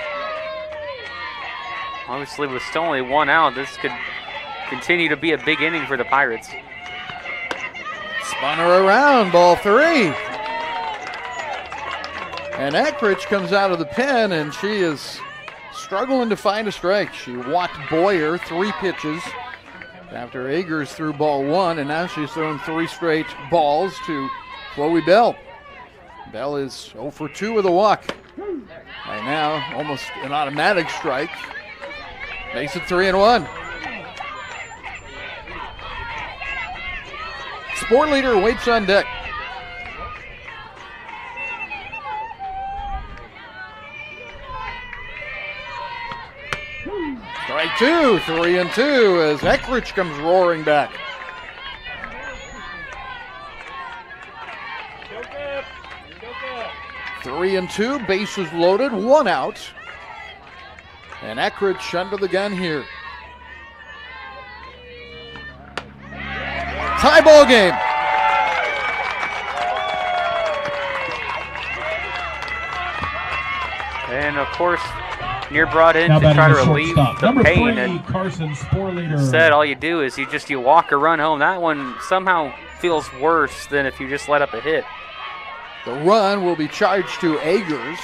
obviously with still only 1 out, this could continue to be a big inning for the Pirates. Spun her around, ball 3. And Eckrich comes out of the pen, and she is struggling to find a strike. She walked Boyer 3 pitches after Agers threw ball 1, and now she's thrown 3 straight balls to Chloe Bell. Bell is 0 for 2 with a walk. Right now, almost an automatic strike. Makes it 3-1. Sport leader waits on deck. Strike 2, 3-2 as Eckrich comes roaring back. 3-2, bases loaded, 1 out. And Eckrich under the gun here. Tie ball game. And of course, Near brought in to try to relieve the pain, and Carson Sporleader. instead all you do is you walk or run home. That one somehow feels worse than if you just let up a hit. The run will be charged to Agers.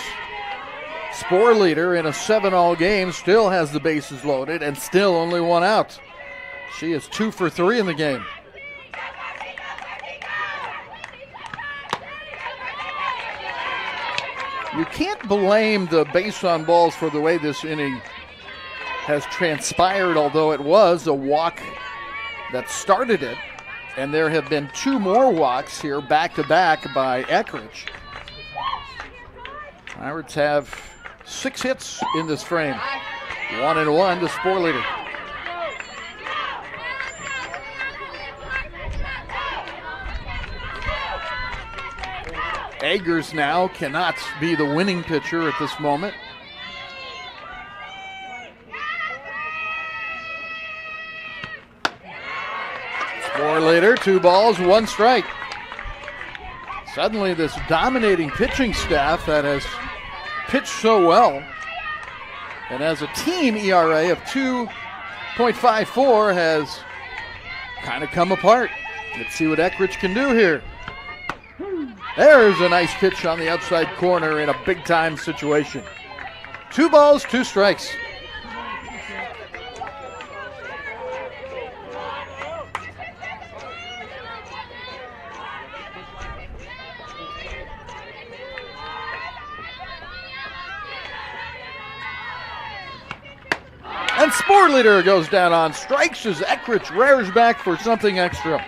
Sporleader in a 7-all game still has the bases loaded and still only 1 out. She is 2 for 3 in the game. You can't blame the base on balls for the way this inning has transpired, although it was a walk that started it. And there have been 2 more walks here back-to-back by Eckrich. Pirates have 6 hits in this frame. 1-1 to Sporleader. Agers now cannot be the winning pitcher at this moment. Sporleader, 2 balls, 1 strike. Suddenly this dominating pitching staff that has pitched so well and as a team ERA of 2.54 has kind of come apart. Let's see what Eckrich can do here. There's a nice pitch on the outside corner in a big-time situation. 2 balls, 2 strikes. And Sporleader goes down on strikes as Eckrich rears back for something extra.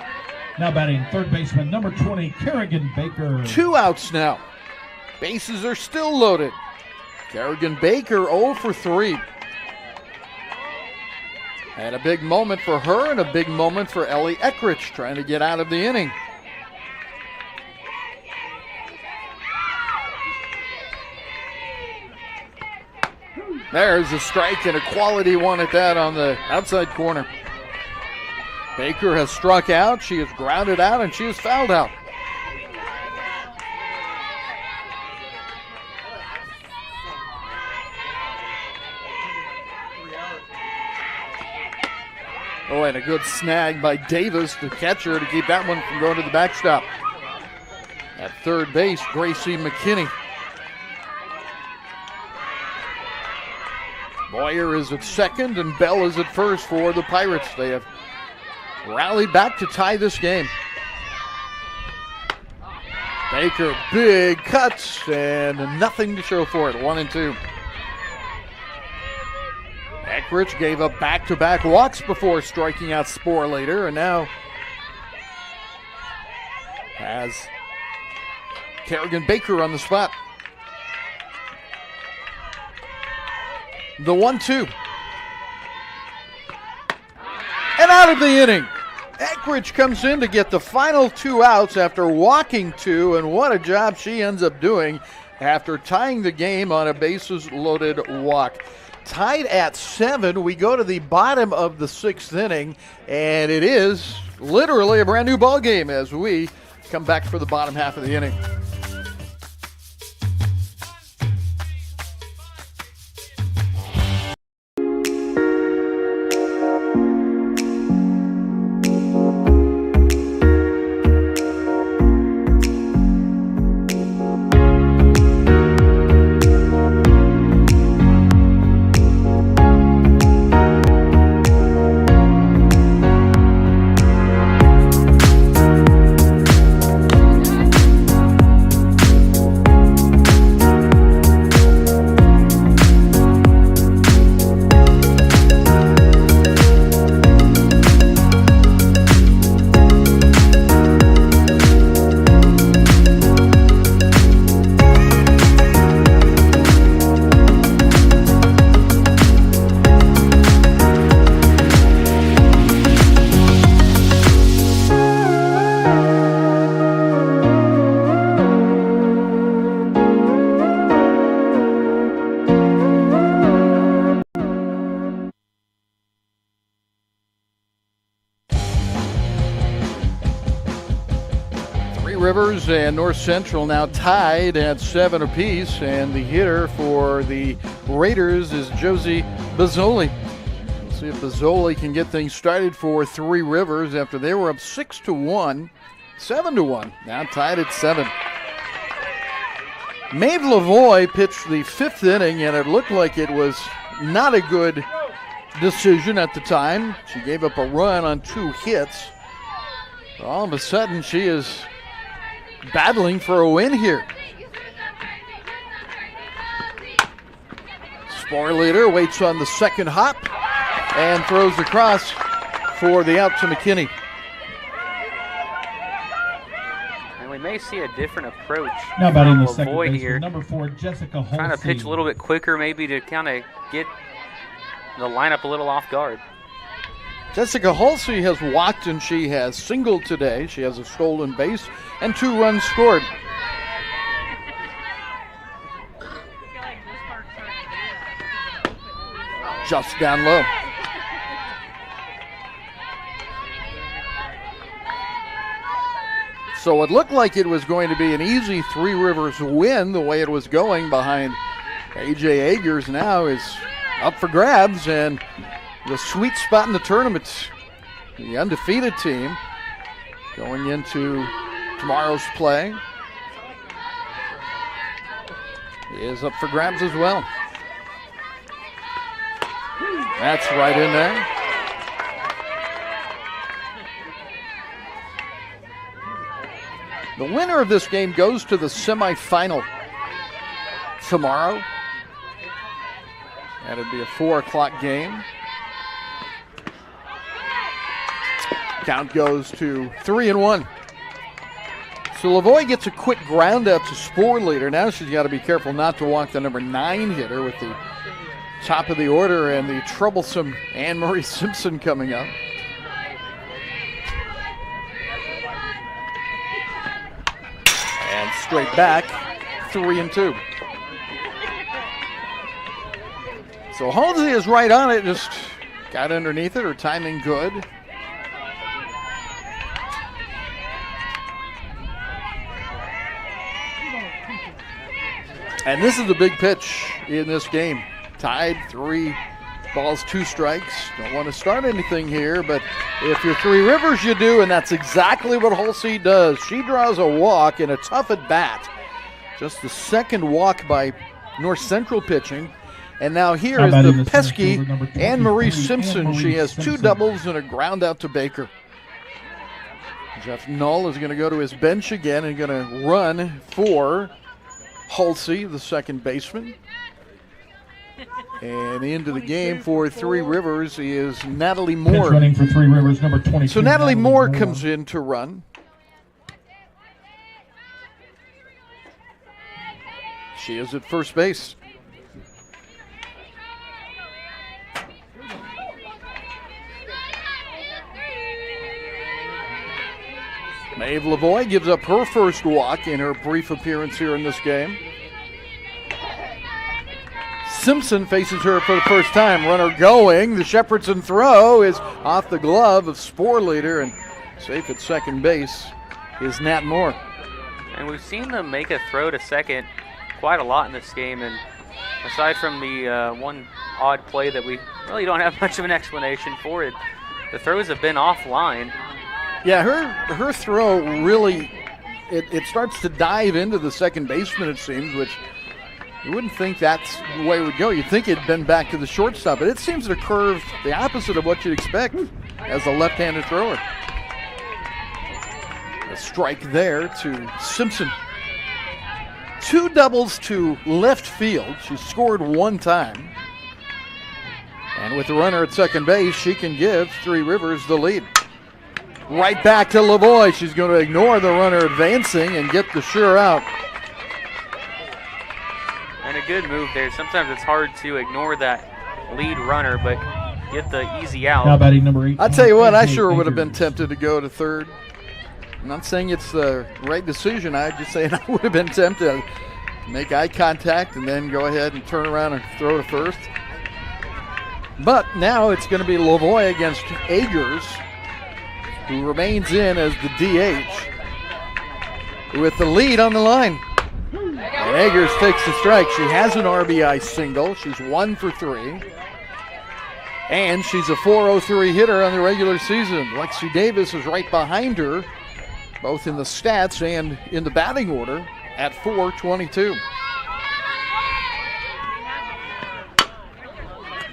Now batting third baseman, number 20, Kerrigan Baker. 2 outs now. Bases are still loaded. Kerrigan Baker 0 for 3. And a big moment for her and a big moment for Ellie Eckrich trying to get out of the inning. There's a strike and a quality one at that on the outside corner. Baker has struck out, she is grounded out, and she is fouled out. Oh, and a good snag by Davis, the catcher, to keep that one from going to the backstop. At third base, Gracie McKinney. Boyer is at second, and Bell is at first for the Pirates. They have rallied back to tie this game. Baker, big cuts, and nothing to show for it. 1-2. Eckrich gave up back-to-back walks before striking out Sporleader, and now has Kerrigan Baker on the spot. The 1-2. And out of the inning. Eckrich comes in to get the final 2 outs after walking 2, and what a job she ends up doing after tying the game on a bases-loaded walk. Tied at 7, we go to the bottom of the 6th inning, and it is literally a brand new ball game as we come back for the bottom half of the inning. Rivers and North Central now tied at 7 apiece, and the hitter for the Raiders is Josie Bazzoli. See if Bazzoli can get things started for Three Rivers after they were up 6-1, 7-1, now tied at 7. Maeve Lavoie pitched the 5th inning, and it looked like it was not a good decision at the time. She gave up a run on 2 hits. All of a sudden, she is battling for a win here. Sporleader waits on the second hop and throws across for the out to McKinney. And we may see a different approach Now batting the from second Lavoie baseman, here. number 4, Jessica Holsey. Trying to pitch a little bit quicker maybe to kind of get the lineup a little off guard. Jessica Halsey has walked and she has singled today. She has a stolen base and 2 runs scored. Just down low. So it looked like it was going to be an easy Three Rivers win the way it was going behind A.J. Agers. Now is up for grabs, and the sweet spot in the tournament, the undefeated team going into tomorrow's play, is up for grabs as well. That's right in there. The winner of this game goes to the semifinal tomorrow. That'd be a 4 o'clock game. Count goes to 3-1. So Lavoie gets a quick ground out to Sporleader. Now she's got to be careful not to walk the number 9 hitter with the top of the order and the troublesome Anne-Marie Simpson coming up. And straight back, 3-2. So Halsey is right on it, just got underneath it, her timing good. And this is the big pitch in this game. Tied, 3 balls, 2 strikes. Don't want to start anything here, but if you're Three Rivers, you do, and that's exactly what Halsey does. She draws a walk in a tough at bat. Just the second walk by North Central pitching. And now here is the pesky Anne-Marie Simpson. She has 2 doubles and a ground out to Baker. Jeff Null is going to go to his bench again and going to run for Halsey, the second baseman. And into the game for Three Rivers is Natalie Moore. Running for Three Rivers, number 22. So Natalie Moore comes in to run. She is at first base. Maeve Lavoie gives up her first walk in her brief appearance here in this game. Simpson faces her for the first time. Runner going. The Shepherdson throw is off the glove of Sporleader, and safe at second base is Nat Moore. And we've seen them make a throw to second quite a lot in this game, and aside from the one odd play that we really don't have much of an explanation for it, the throws have been offline. Yeah, her throw really, it starts to dive into the second baseman, it seems, which you wouldn't think that's the way it would go. You'd think it'd been back to the shortstop, but it seems to curve the opposite of what you'd expect as a left-handed thrower. A strike there to Simpson. 2 doubles to left field. She scored 1 time. And with the runner at second base, she can give Three Rivers the lead. Right back to Lavoie. She's going to ignore the runner advancing and get the sure out. And a good move there. Sometimes it's hard to ignore that lead runner, but get the easy out. Now batting number 8. I'll tell you what, I sure would have been tempted to go to third. I'm not saying it's the right decision. I'm just saying I would have been tempted to make eye contact and then go ahead and turn around and throw to first. But now it's going to be Lavoie against Agers, who remains in as the DH. with the lead on the line. And Eggers takes the strike. She has an RBI single. She's 1 for 3. And she's a .403 hitter on the regular season. Lexi Davis is right behind her, both in the stats and in the batting order at .422.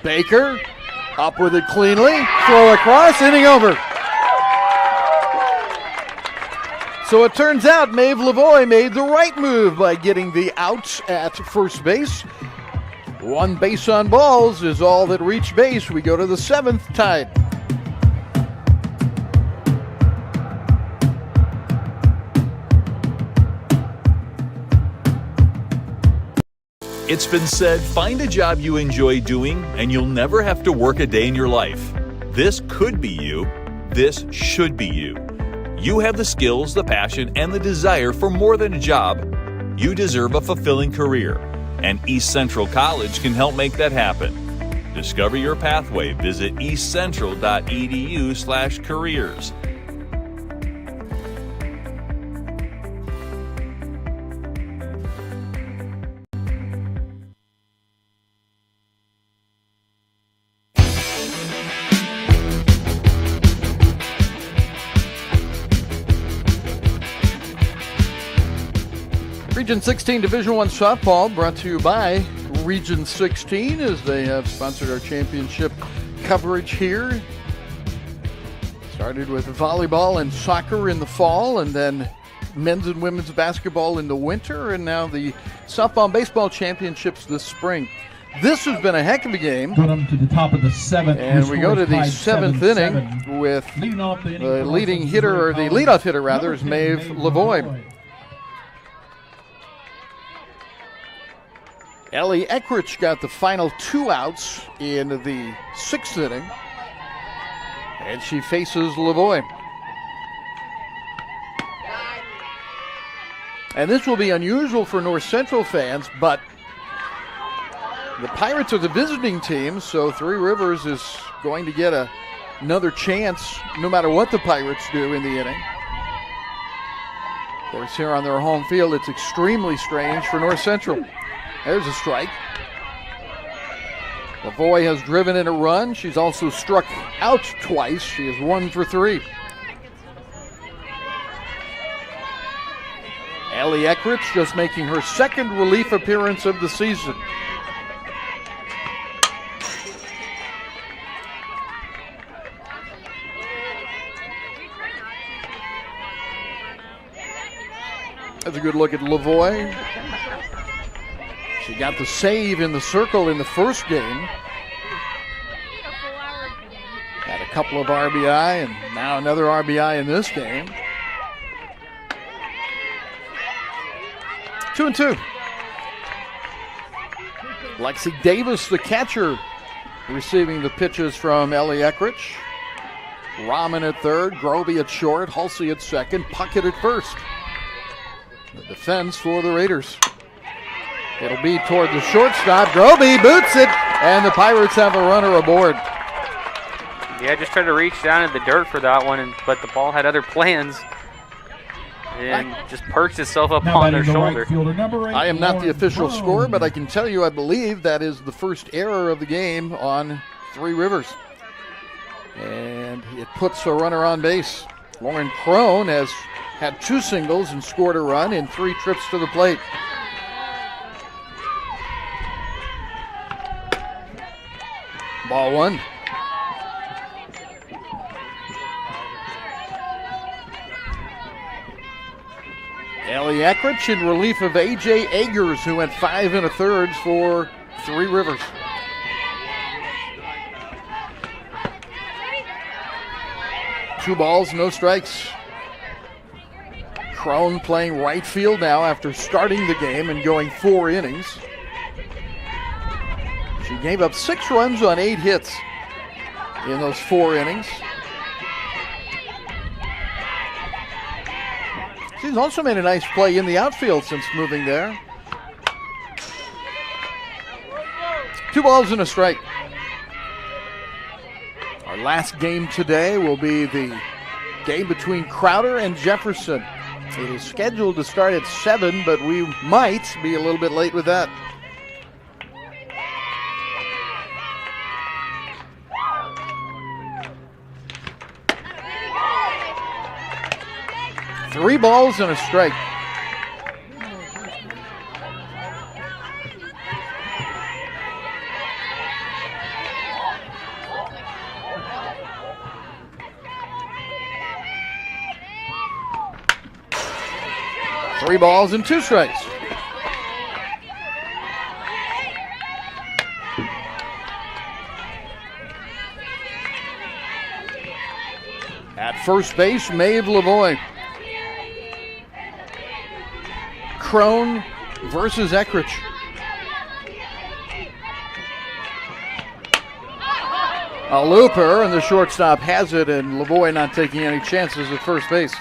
Baker up with it cleanly. Throw across, inning over. So it turns out Maeve Lavoie made the right move by getting the out at first base. 1 base on balls is all that reached base. We go to the 7th, tied. It's been said, find a job you enjoy doing and you'll never have to work a day in your life. This could be you. This should be you. You have the skills, the passion, and the desire for more than a job. You deserve a fulfilling career, and East Central College can help make that happen. Discover your pathway. Visit eastcentral.edu/careers. Region 16 Division I softball brought to you by Region 16 as they have sponsored our championship coverage here. Started with volleyball and soccer in the fall, and then men's and women's basketball in the winter, and now the softball and baseball championships this spring. This has been a heck of a game. Put them to the top of the 7th. And we go to the 7th inning with the leading hitter, or the leadoff hitter rather, is Maeve Lavoie. Ellie Eckrich got the final 2 outs in the 6th inning, and she faces Lavoie. And this will be unusual for North Central fans, but the Pirates are the visiting team, so Three Rivers is going to get another chance no matter what the Pirates do in the inning. Of course, here on their home field, it's extremely strange for North Central. There's a strike. Lavoie has driven in a run. She's also struck out twice. She is 1 for 3. Ellie Eckrich just making her 2nd relief appearance of the season. That's a good look at Lavoie. She got the save in the circle in the first game. Had a couple of RBI and now another RBI in this game. 2-2. Lexi Davis, the catcher, receiving the pitches from Ellie Eckrich. Rahman at third, Groby at short, Halsey at second, Puckett at first. The defense for the Raiders. It'll be toward the shortstop. Groby boots it, and the Pirates have a runner aboard. Yeah, just tried to reach down in the dirt for that one, but the ball had other plans and just perched itself up on their shoulder. I am not the official scorer, but I can tell you I believe that is the first error of the game on Three Rivers. And it puts a runner on base. Lauren Crone has had 2 singles and scored a run in 3 trips to the plate. Ball 1. Ellie Eckrich in relief of A.J. Eggers, who went 5 1/3 for Three Rivers. Two balls, no strikes. Crone playing right field now after starting the game and going 4 innings. She gave up 6 runs on 8 hits in those 4 innings. She's also made a nice play in the outfield since moving there. 2 balls and a strike. Our last game today will be the game between Crowder and Jefferson. It is scheduled to start at 7, but we might be a little bit late with that. Three balls and a strike. Three balls and two strikes. At first base, Maeve Lavoie. Crone versus Eckrich. A looper, and the shortstop has it, and Lavoie not taking any chances at first base.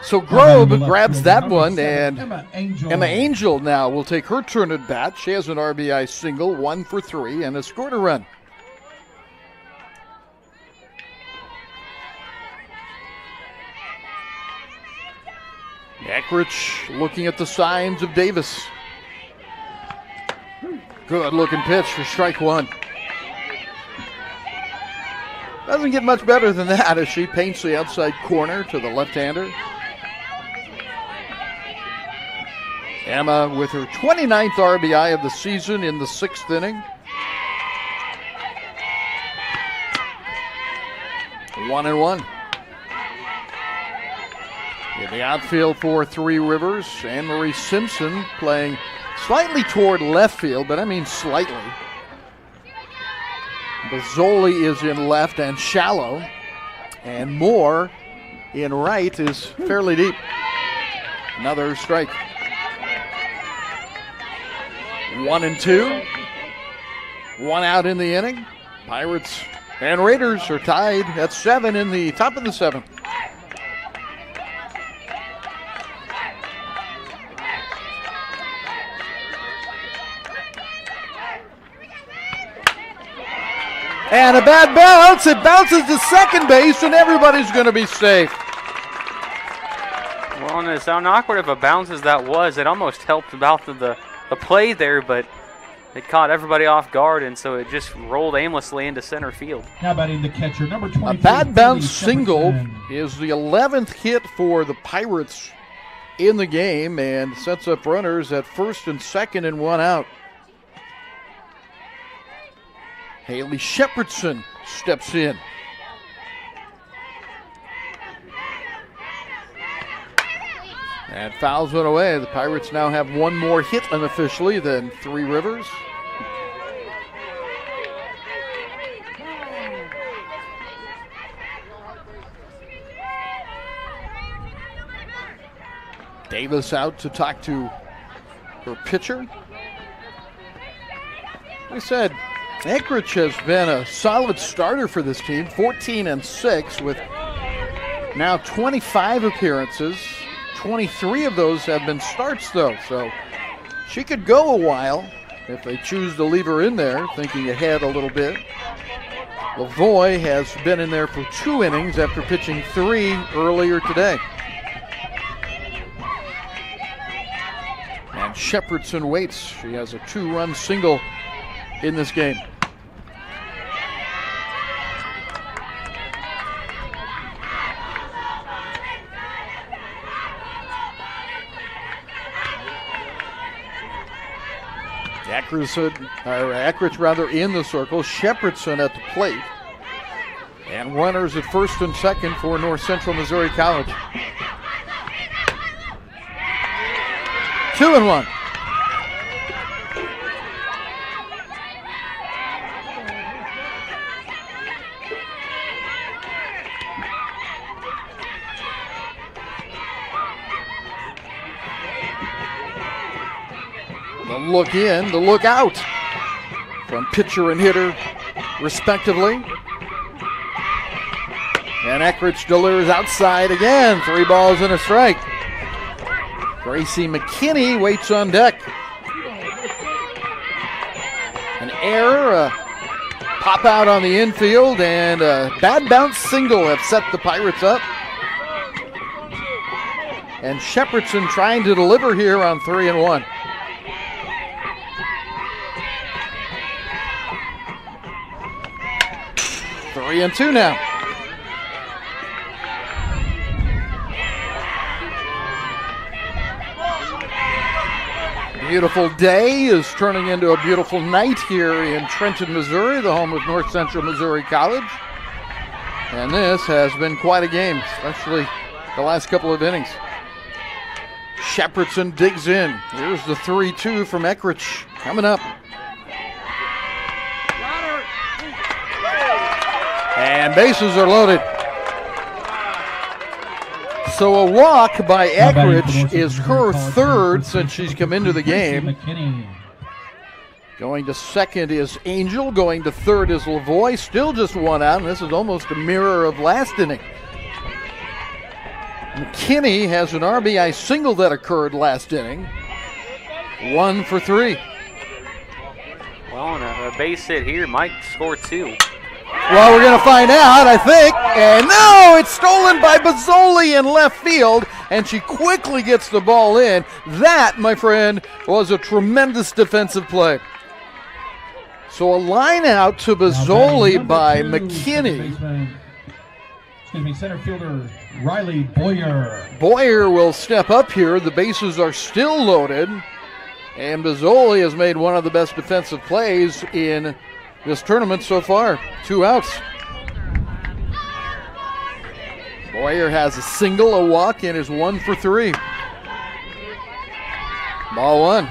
So Grobe grabs that one, and Emma Angel now will take her turn at bat. She has an RBI single, 1 for 3, and has scored a run. Eckrich looking at the signs of Davis. Good looking pitch for strike one. Doesn't get much better than that as she paints the outside corner to the left-hander. Emma with her 29th RBI of the season in the 6th inning. 1-1. In the outfield for Three Rivers, Anne-Marie Simpson playing slightly toward left field, but I mean slightly. Bozzoli is in left and shallow, and Moore in right is fairly deep. Another strike. 1-2. One out in the inning. Pirates and Raiders are tied at 7 in the top of the 7th. And a bad bounce. It bounces to second base, and everybody's going to be safe. Well, and as awkward of a bounce as that was, it almost helped about the play there, but it caught everybody off guard, and so it just rolled aimlessly into center field. Now batting the catcher, number 23. A bad bounce single is the 11th hit for the Pirates in the game, and sets up runners at first and second and one out. Haley Shepherdson steps in. And fouls it away. The Pirates now have one more hit unofficially than Three Rivers. Davis out to talk to her pitcher. Like I said, Eckrich has been a solid starter for this team, 14-6 with now 25 appearances. 23 of those have been starts, though, so she could go a while if they choose to leave her in there, thinking ahead a little bit. Lavoie has been in there for 2 innings after pitching 3 earlier today. And Shepherdson waits. She has a 2-run single in this game. Eckrich in the circle. Shepherdson at the plate. And runners at first and second for North Central Missouri College. 2-1. The look in, the look out from pitcher and hitter, respectively. And Eckrich delivers outside again. 3 balls and a strike. Gracie McKinney waits on deck. An error, pop out on the infield, and a bad bounce single have set the Pirates up. And Shepherdson trying to deliver here on 3-1. Three and 2 now. Beautiful day is turning into a beautiful night here in Trenton, Missouri, the home of North Central Missouri College. And this has been quite a game, especially the last couple of innings. Shepherdson digs in. Here's the 3-2 from Eckrich coming up. And bases are loaded. So a walk by Eckrich is her third since she's come into the game. Going to second is Angel. Going to third is Lavoie. Still just one out, and this is almost a mirror of last inning. McKinney has an RBI single that occurred last inning. 1 for 3. Well, on a base hit here, might score 2. Well, we're going to find out, I think. And no, it's stolen by Bozzoli in left field, and she quickly gets the ball in. That, my friend, was a tremendous defensive play. So a line out to Bozzoli by McKinney. Center fielder Riley Boyer. Boyer will step up here. The bases are still loaded. And Bozzoli has made one of the best defensive plays in this tournament so far. 2 outs. Boyer has a single, a walk, and is 1 for 3. Ball 1.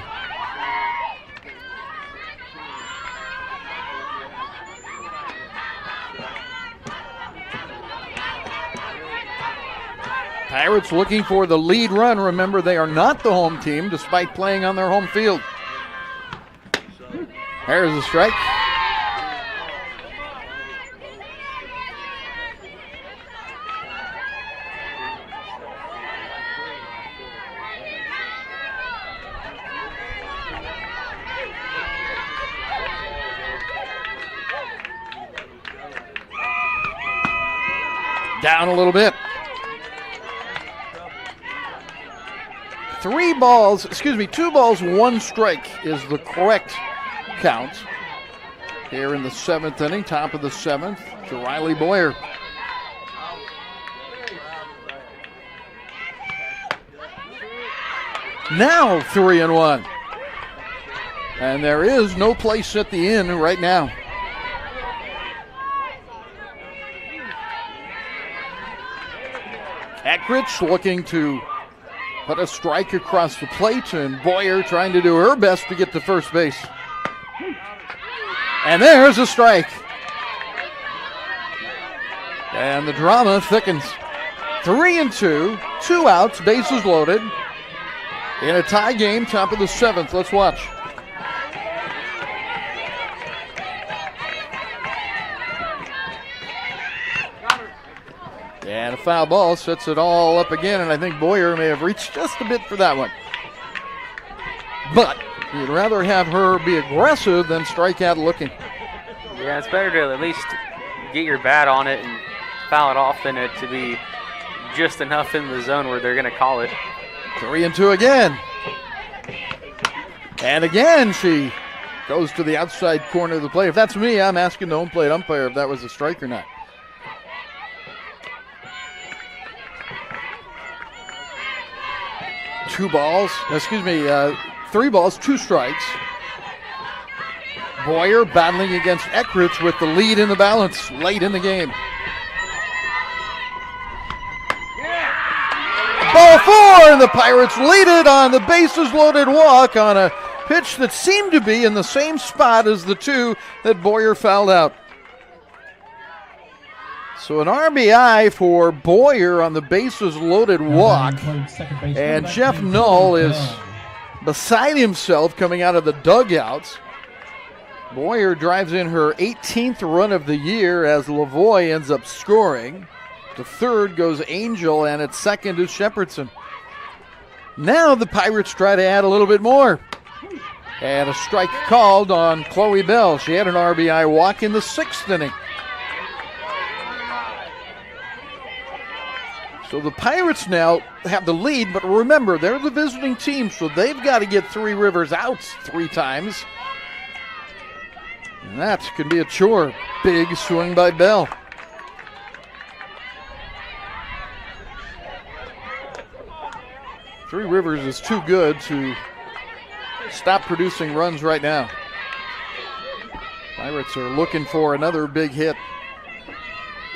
Pirates looking for the lead run. Remember, they are not the home team despite playing on their home field. There's a strike. Down a little bit. 2 balls, 1 strike is the correct count. Here in the 7th inning, top of the 7th, to Riley Boyer. Now 3-1. And there is no place at the inn right now. Eckrich looking to put a strike across the plate, and Boyer trying to do her best to get to first base. And there's a strike. And the drama thickens. 3-2, 2 outs, bases loaded. In a tie game, top of the 7th. Let's watch. And a foul ball sets it all up again, and I think Boyer may have reached just a bit for that one. But you'd rather have her be aggressive than strike out looking. Yeah, it's better to at least get your bat on it and foul it off than it to be just enough in the zone where they're going to call it. 3-2 again. And again, she goes to the outside corner of the plate. If that's me, I'm asking the home plate umpire if that was a strike or not. Three balls, 2 strikes. Boyer battling against Eckrich with the lead in the balance late in the game. Ball 4, and the Pirates lead it on the bases loaded walk on a pitch that seemed to be in the same spot as the 2 that Boyer fouled out. So an RBI for Boyer on the bases loaded walk. And Jeff Null is beside himself coming out of the dugouts. Boyer drives in her 18th run of the year as Lavoie ends up scoring. To third goes Angel, and at second is Shepherdson. Now the Pirates try to add a little bit more. And a strike called on Chloe Bell. She had an RBI walk in the 6th inning. So the Pirates now have the lead, but remember, they're the visiting team, so they've got to get Three Rivers outs 3 times. And that can be a chore. Big swing by Bell. Three Rivers is too good to stop producing runs right now. Pirates are looking for another big hit.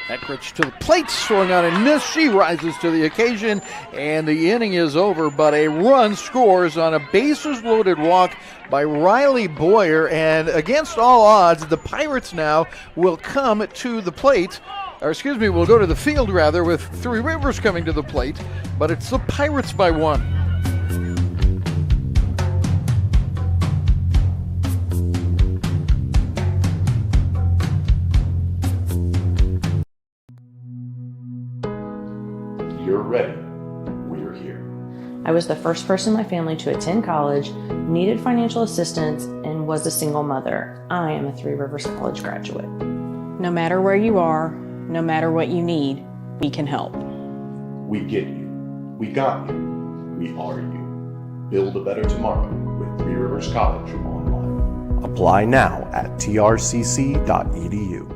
Eckrich to the plate, swung on and missed. She rises to the occasion, and the inning is over, but a run scores on a bases-loaded walk by Riley Boyer, and against all odds, the Pirates now will come to the plate, or excuse me, will go to the field rather, with Three Rivers coming to the plate, but it's the Pirates by 1. You're ready. We're here. I was the first person in my family to attend college, needed financial assistance, and was a single mother. I am a Three Rivers College graduate. No matter where you are, no matter what you need, we can help. We get you. We got you. We are you. Build a better tomorrow with Three Rivers College online. Apply now at trcc.edu.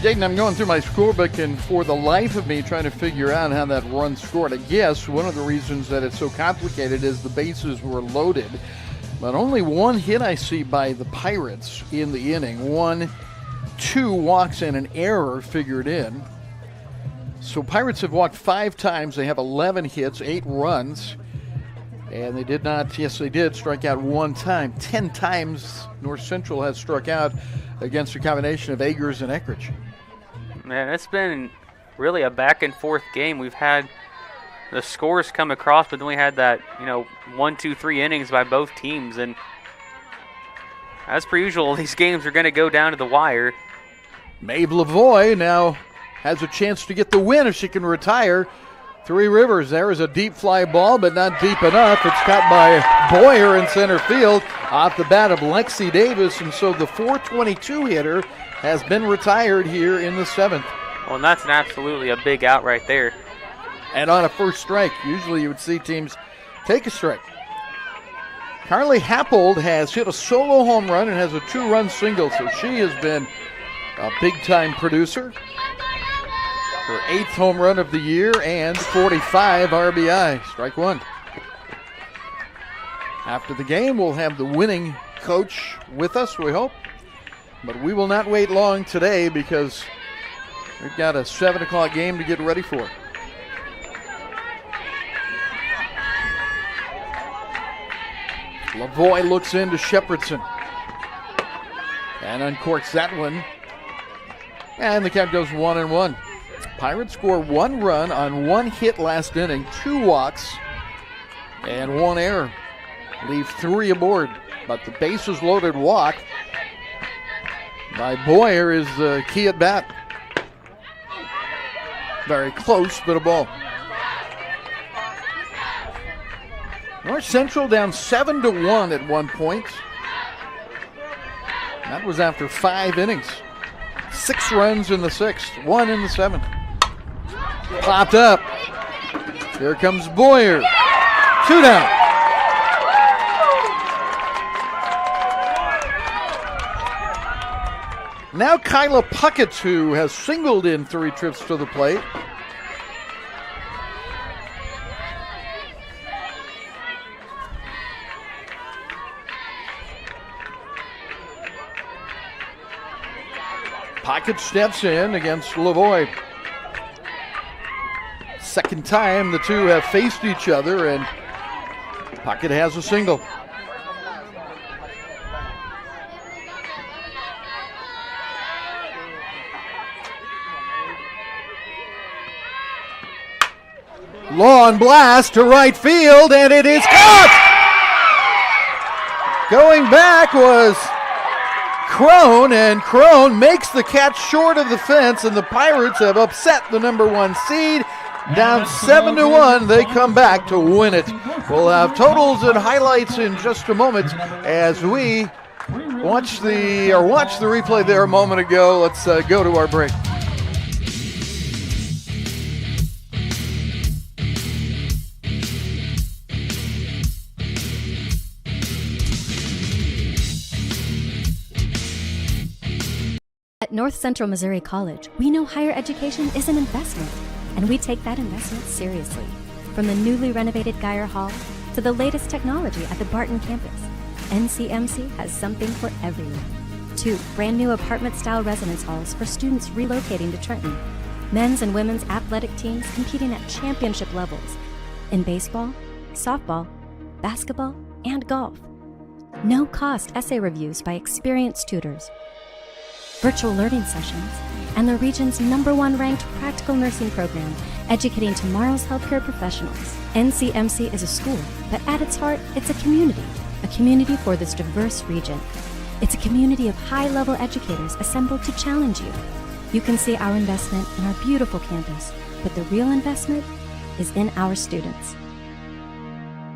Dayton, I'm going through my scorebook, and for the life of me trying to figure out how that run scored. I guess one of the reasons that it's so complicated is the bases were loaded, but only one hit I see by the Pirates in the inning. 1, 2 walks and an error figured in. So Pirates have walked 5 times. They have 11 hits, 8 runs, and they did not, yes they did, strike out 1 time. 10 times North Central has struck out against a combination of Agers and Eckrich. Man, it's been really a back and forth game. We've had the scores come across, but then we had that, 1, 2, 3 innings by both teams. And as per usual, these games are going to go down to the wire. Maeve Lavoie now has a chance to get the win if she can retire. Three Rivers, there is a deep fly ball, but not deep enough. It's caught by Boyer in center field off the bat of Lexi Davis, and so the 422 hitter has been retired here in the 7th. Well, and that's absolutely a big out right there. And on a first strike. Usually you would see teams take a strike. Carly Happold has hit a solo home run and has a 2-run single, so she has been a big-time producer. Her 8th home run of the year and 45 RBI. Strike 1. After the game, we'll have the winning coach with us, we hope. But we will not wait long today because we've got a 7 o'clock game to get ready for. Lavoie looks into Shepherdson and uncorks that one. And the count goes 1-1. Pirates score 1 run on 1 hit last inning, 2 walks, and 1 error. Leave 3 aboard, but the bases loaded walk by Boyer is the key at bat. Very close, but a ball. North Central down 7-1 at one point. That was after 5 innings. 6 runs in the 6th, 1 in the 7th. Popped up. Here comes Boyer. 2 down. Now Kyla Puckett, who has singled in 3 trips to the plate. Puckett steps in against Lavoie. Second time the two have faced each other, and Puckett has a single. Long blast to right field, and it is caught! Going back was Crone, and Crone makes the catch short of the fence, and the Pirates have upset the number 1 seed. Down 7-1, they come back to win it. We'll have totals and highlights in just a moment as we watch the replay there a moment ago. Let's go to our break. At North Central Missouri College, we know higher education is an investment, and we take that investment seriously. From the newly renovated Geyer Hall to the latest technology at the Barton campus, NCMC has something for everyone. 2 brand new apartment-style residence halls for students relocating to Trenton. Men's and women's athletic teams competing at championship levels in baseball, softball, basketball, and golf. No-cost essay reviews by experienced tutors, virtual learning sessions, and the region's #1 ranked practical nursing program, educating tomorrow's healthcare professionals. NCMC is a school, but at its heart, it's a community for this diverse region. It's a community of high-level educators assembled to challenge you. You can see our investment in our beautiful campus, but the real investment is in our students.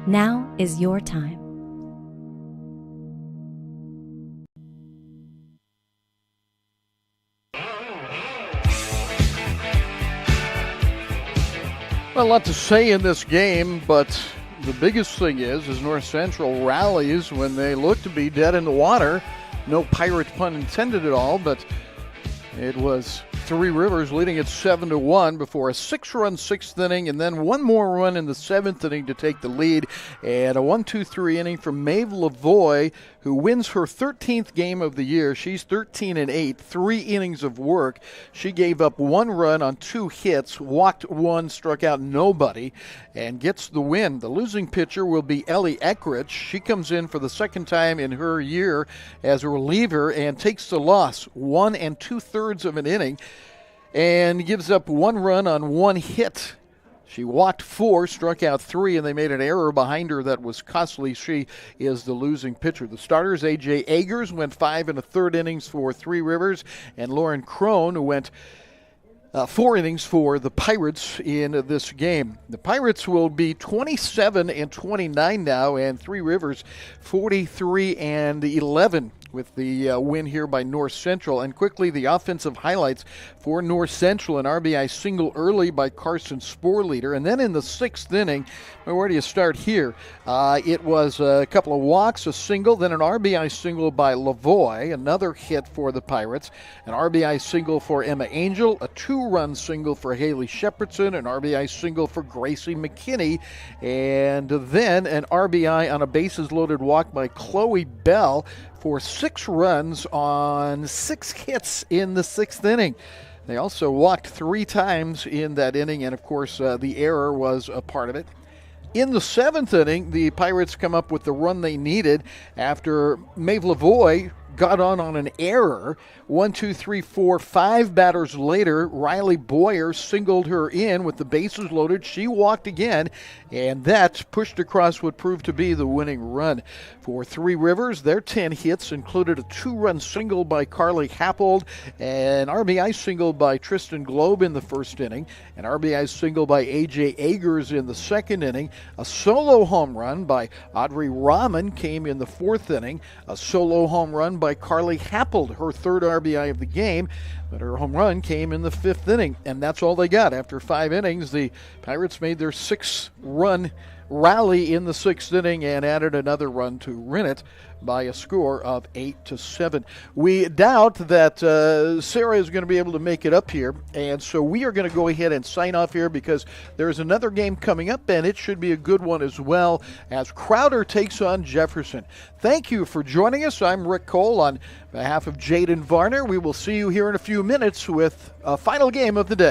Now is your time. Well, a lot to say in this game, but the biggest thing is North Central rallies when they look to be dead in the water. No Pirate pun intended at all, but it was Three Rivers leading at 7-1 before a 6-run 6th inning, and then one more run in the 7th inning to take the lead, and a 1-2-3 inning from Maeve Lavoie, who wins her 13th game of the year. She's 13-8, 3 innings of work. She gave up 1 run on 2 hits, walked 1, struck out nobody, and gets the win. The losing pitcher will be Ellie Eckrich. She comes in for the second time in her year as a reliever and takes the loss, 1 2/3 of an inning, and gives up 1 run on 1 hit. She walked 4, struck out 3, and they made an error behind her that was costly. She is the losing pitcher. The starters, A.J. Agers, went 5 1/3 innings for Three Rivers, and Lauren Crone, who went 4 innings for the Pirates in this game. The Pirates will be 27-29 now, and Three Rivers 43-11 with the win here by North Central. And quickly, the offensive highlights for North Central: an RBI single early by Carson Sporleader. And then in the 6th inning, well, where do you start here? It was a couple of walks, a single, then an RBI single by Lavoie, another hit for the Pirates, an RBI single for Emma Angel, a 2-run single for Haley Shepherdson, an RBI single for Gracie McKinney, and then an RBI on a bases-loaded walk by Chloe Bell for 6 runs on 6 hits in the 6th inning. They also walked 3 times in that inning, and of course the error was a part of it. In the 7th inning, the Pirates come up with the run they needed after Maeve Lavoie got on an error. 1, 2, 3, 4, 5 batters later, Riley Boyer singled her in with the bases loaded. She walked again, and that pushed across what proved to be the winning run. For Three Rivers, their 10 hits included a 2-run single by Carly Happold, an RBI single by Tristan Globe in the 1st inning, an RBI single by A.J. Agers in the 2nd inning, a solo home run by Audrey Rahman came in the 4th inning, a solo home run by Carly Happold, her 3rd RBI of the game, but her home run came in the 5th inning, and that's all they got. After 5 innings, the Pirates made their 6-run rally in the 6th inning and added another run to win it by a score of 8-7. We doubt that Sarah is going to be able to make it up here, and so we are going to go ahead and sign off here because there's another game coming up, and it should be a good one as well, as Crowder takes on Jefferson. Thank you for joining us. I'm Rick Cole on behalf of Jaden Varner. We will see you here in a few minutes with a final game of the day.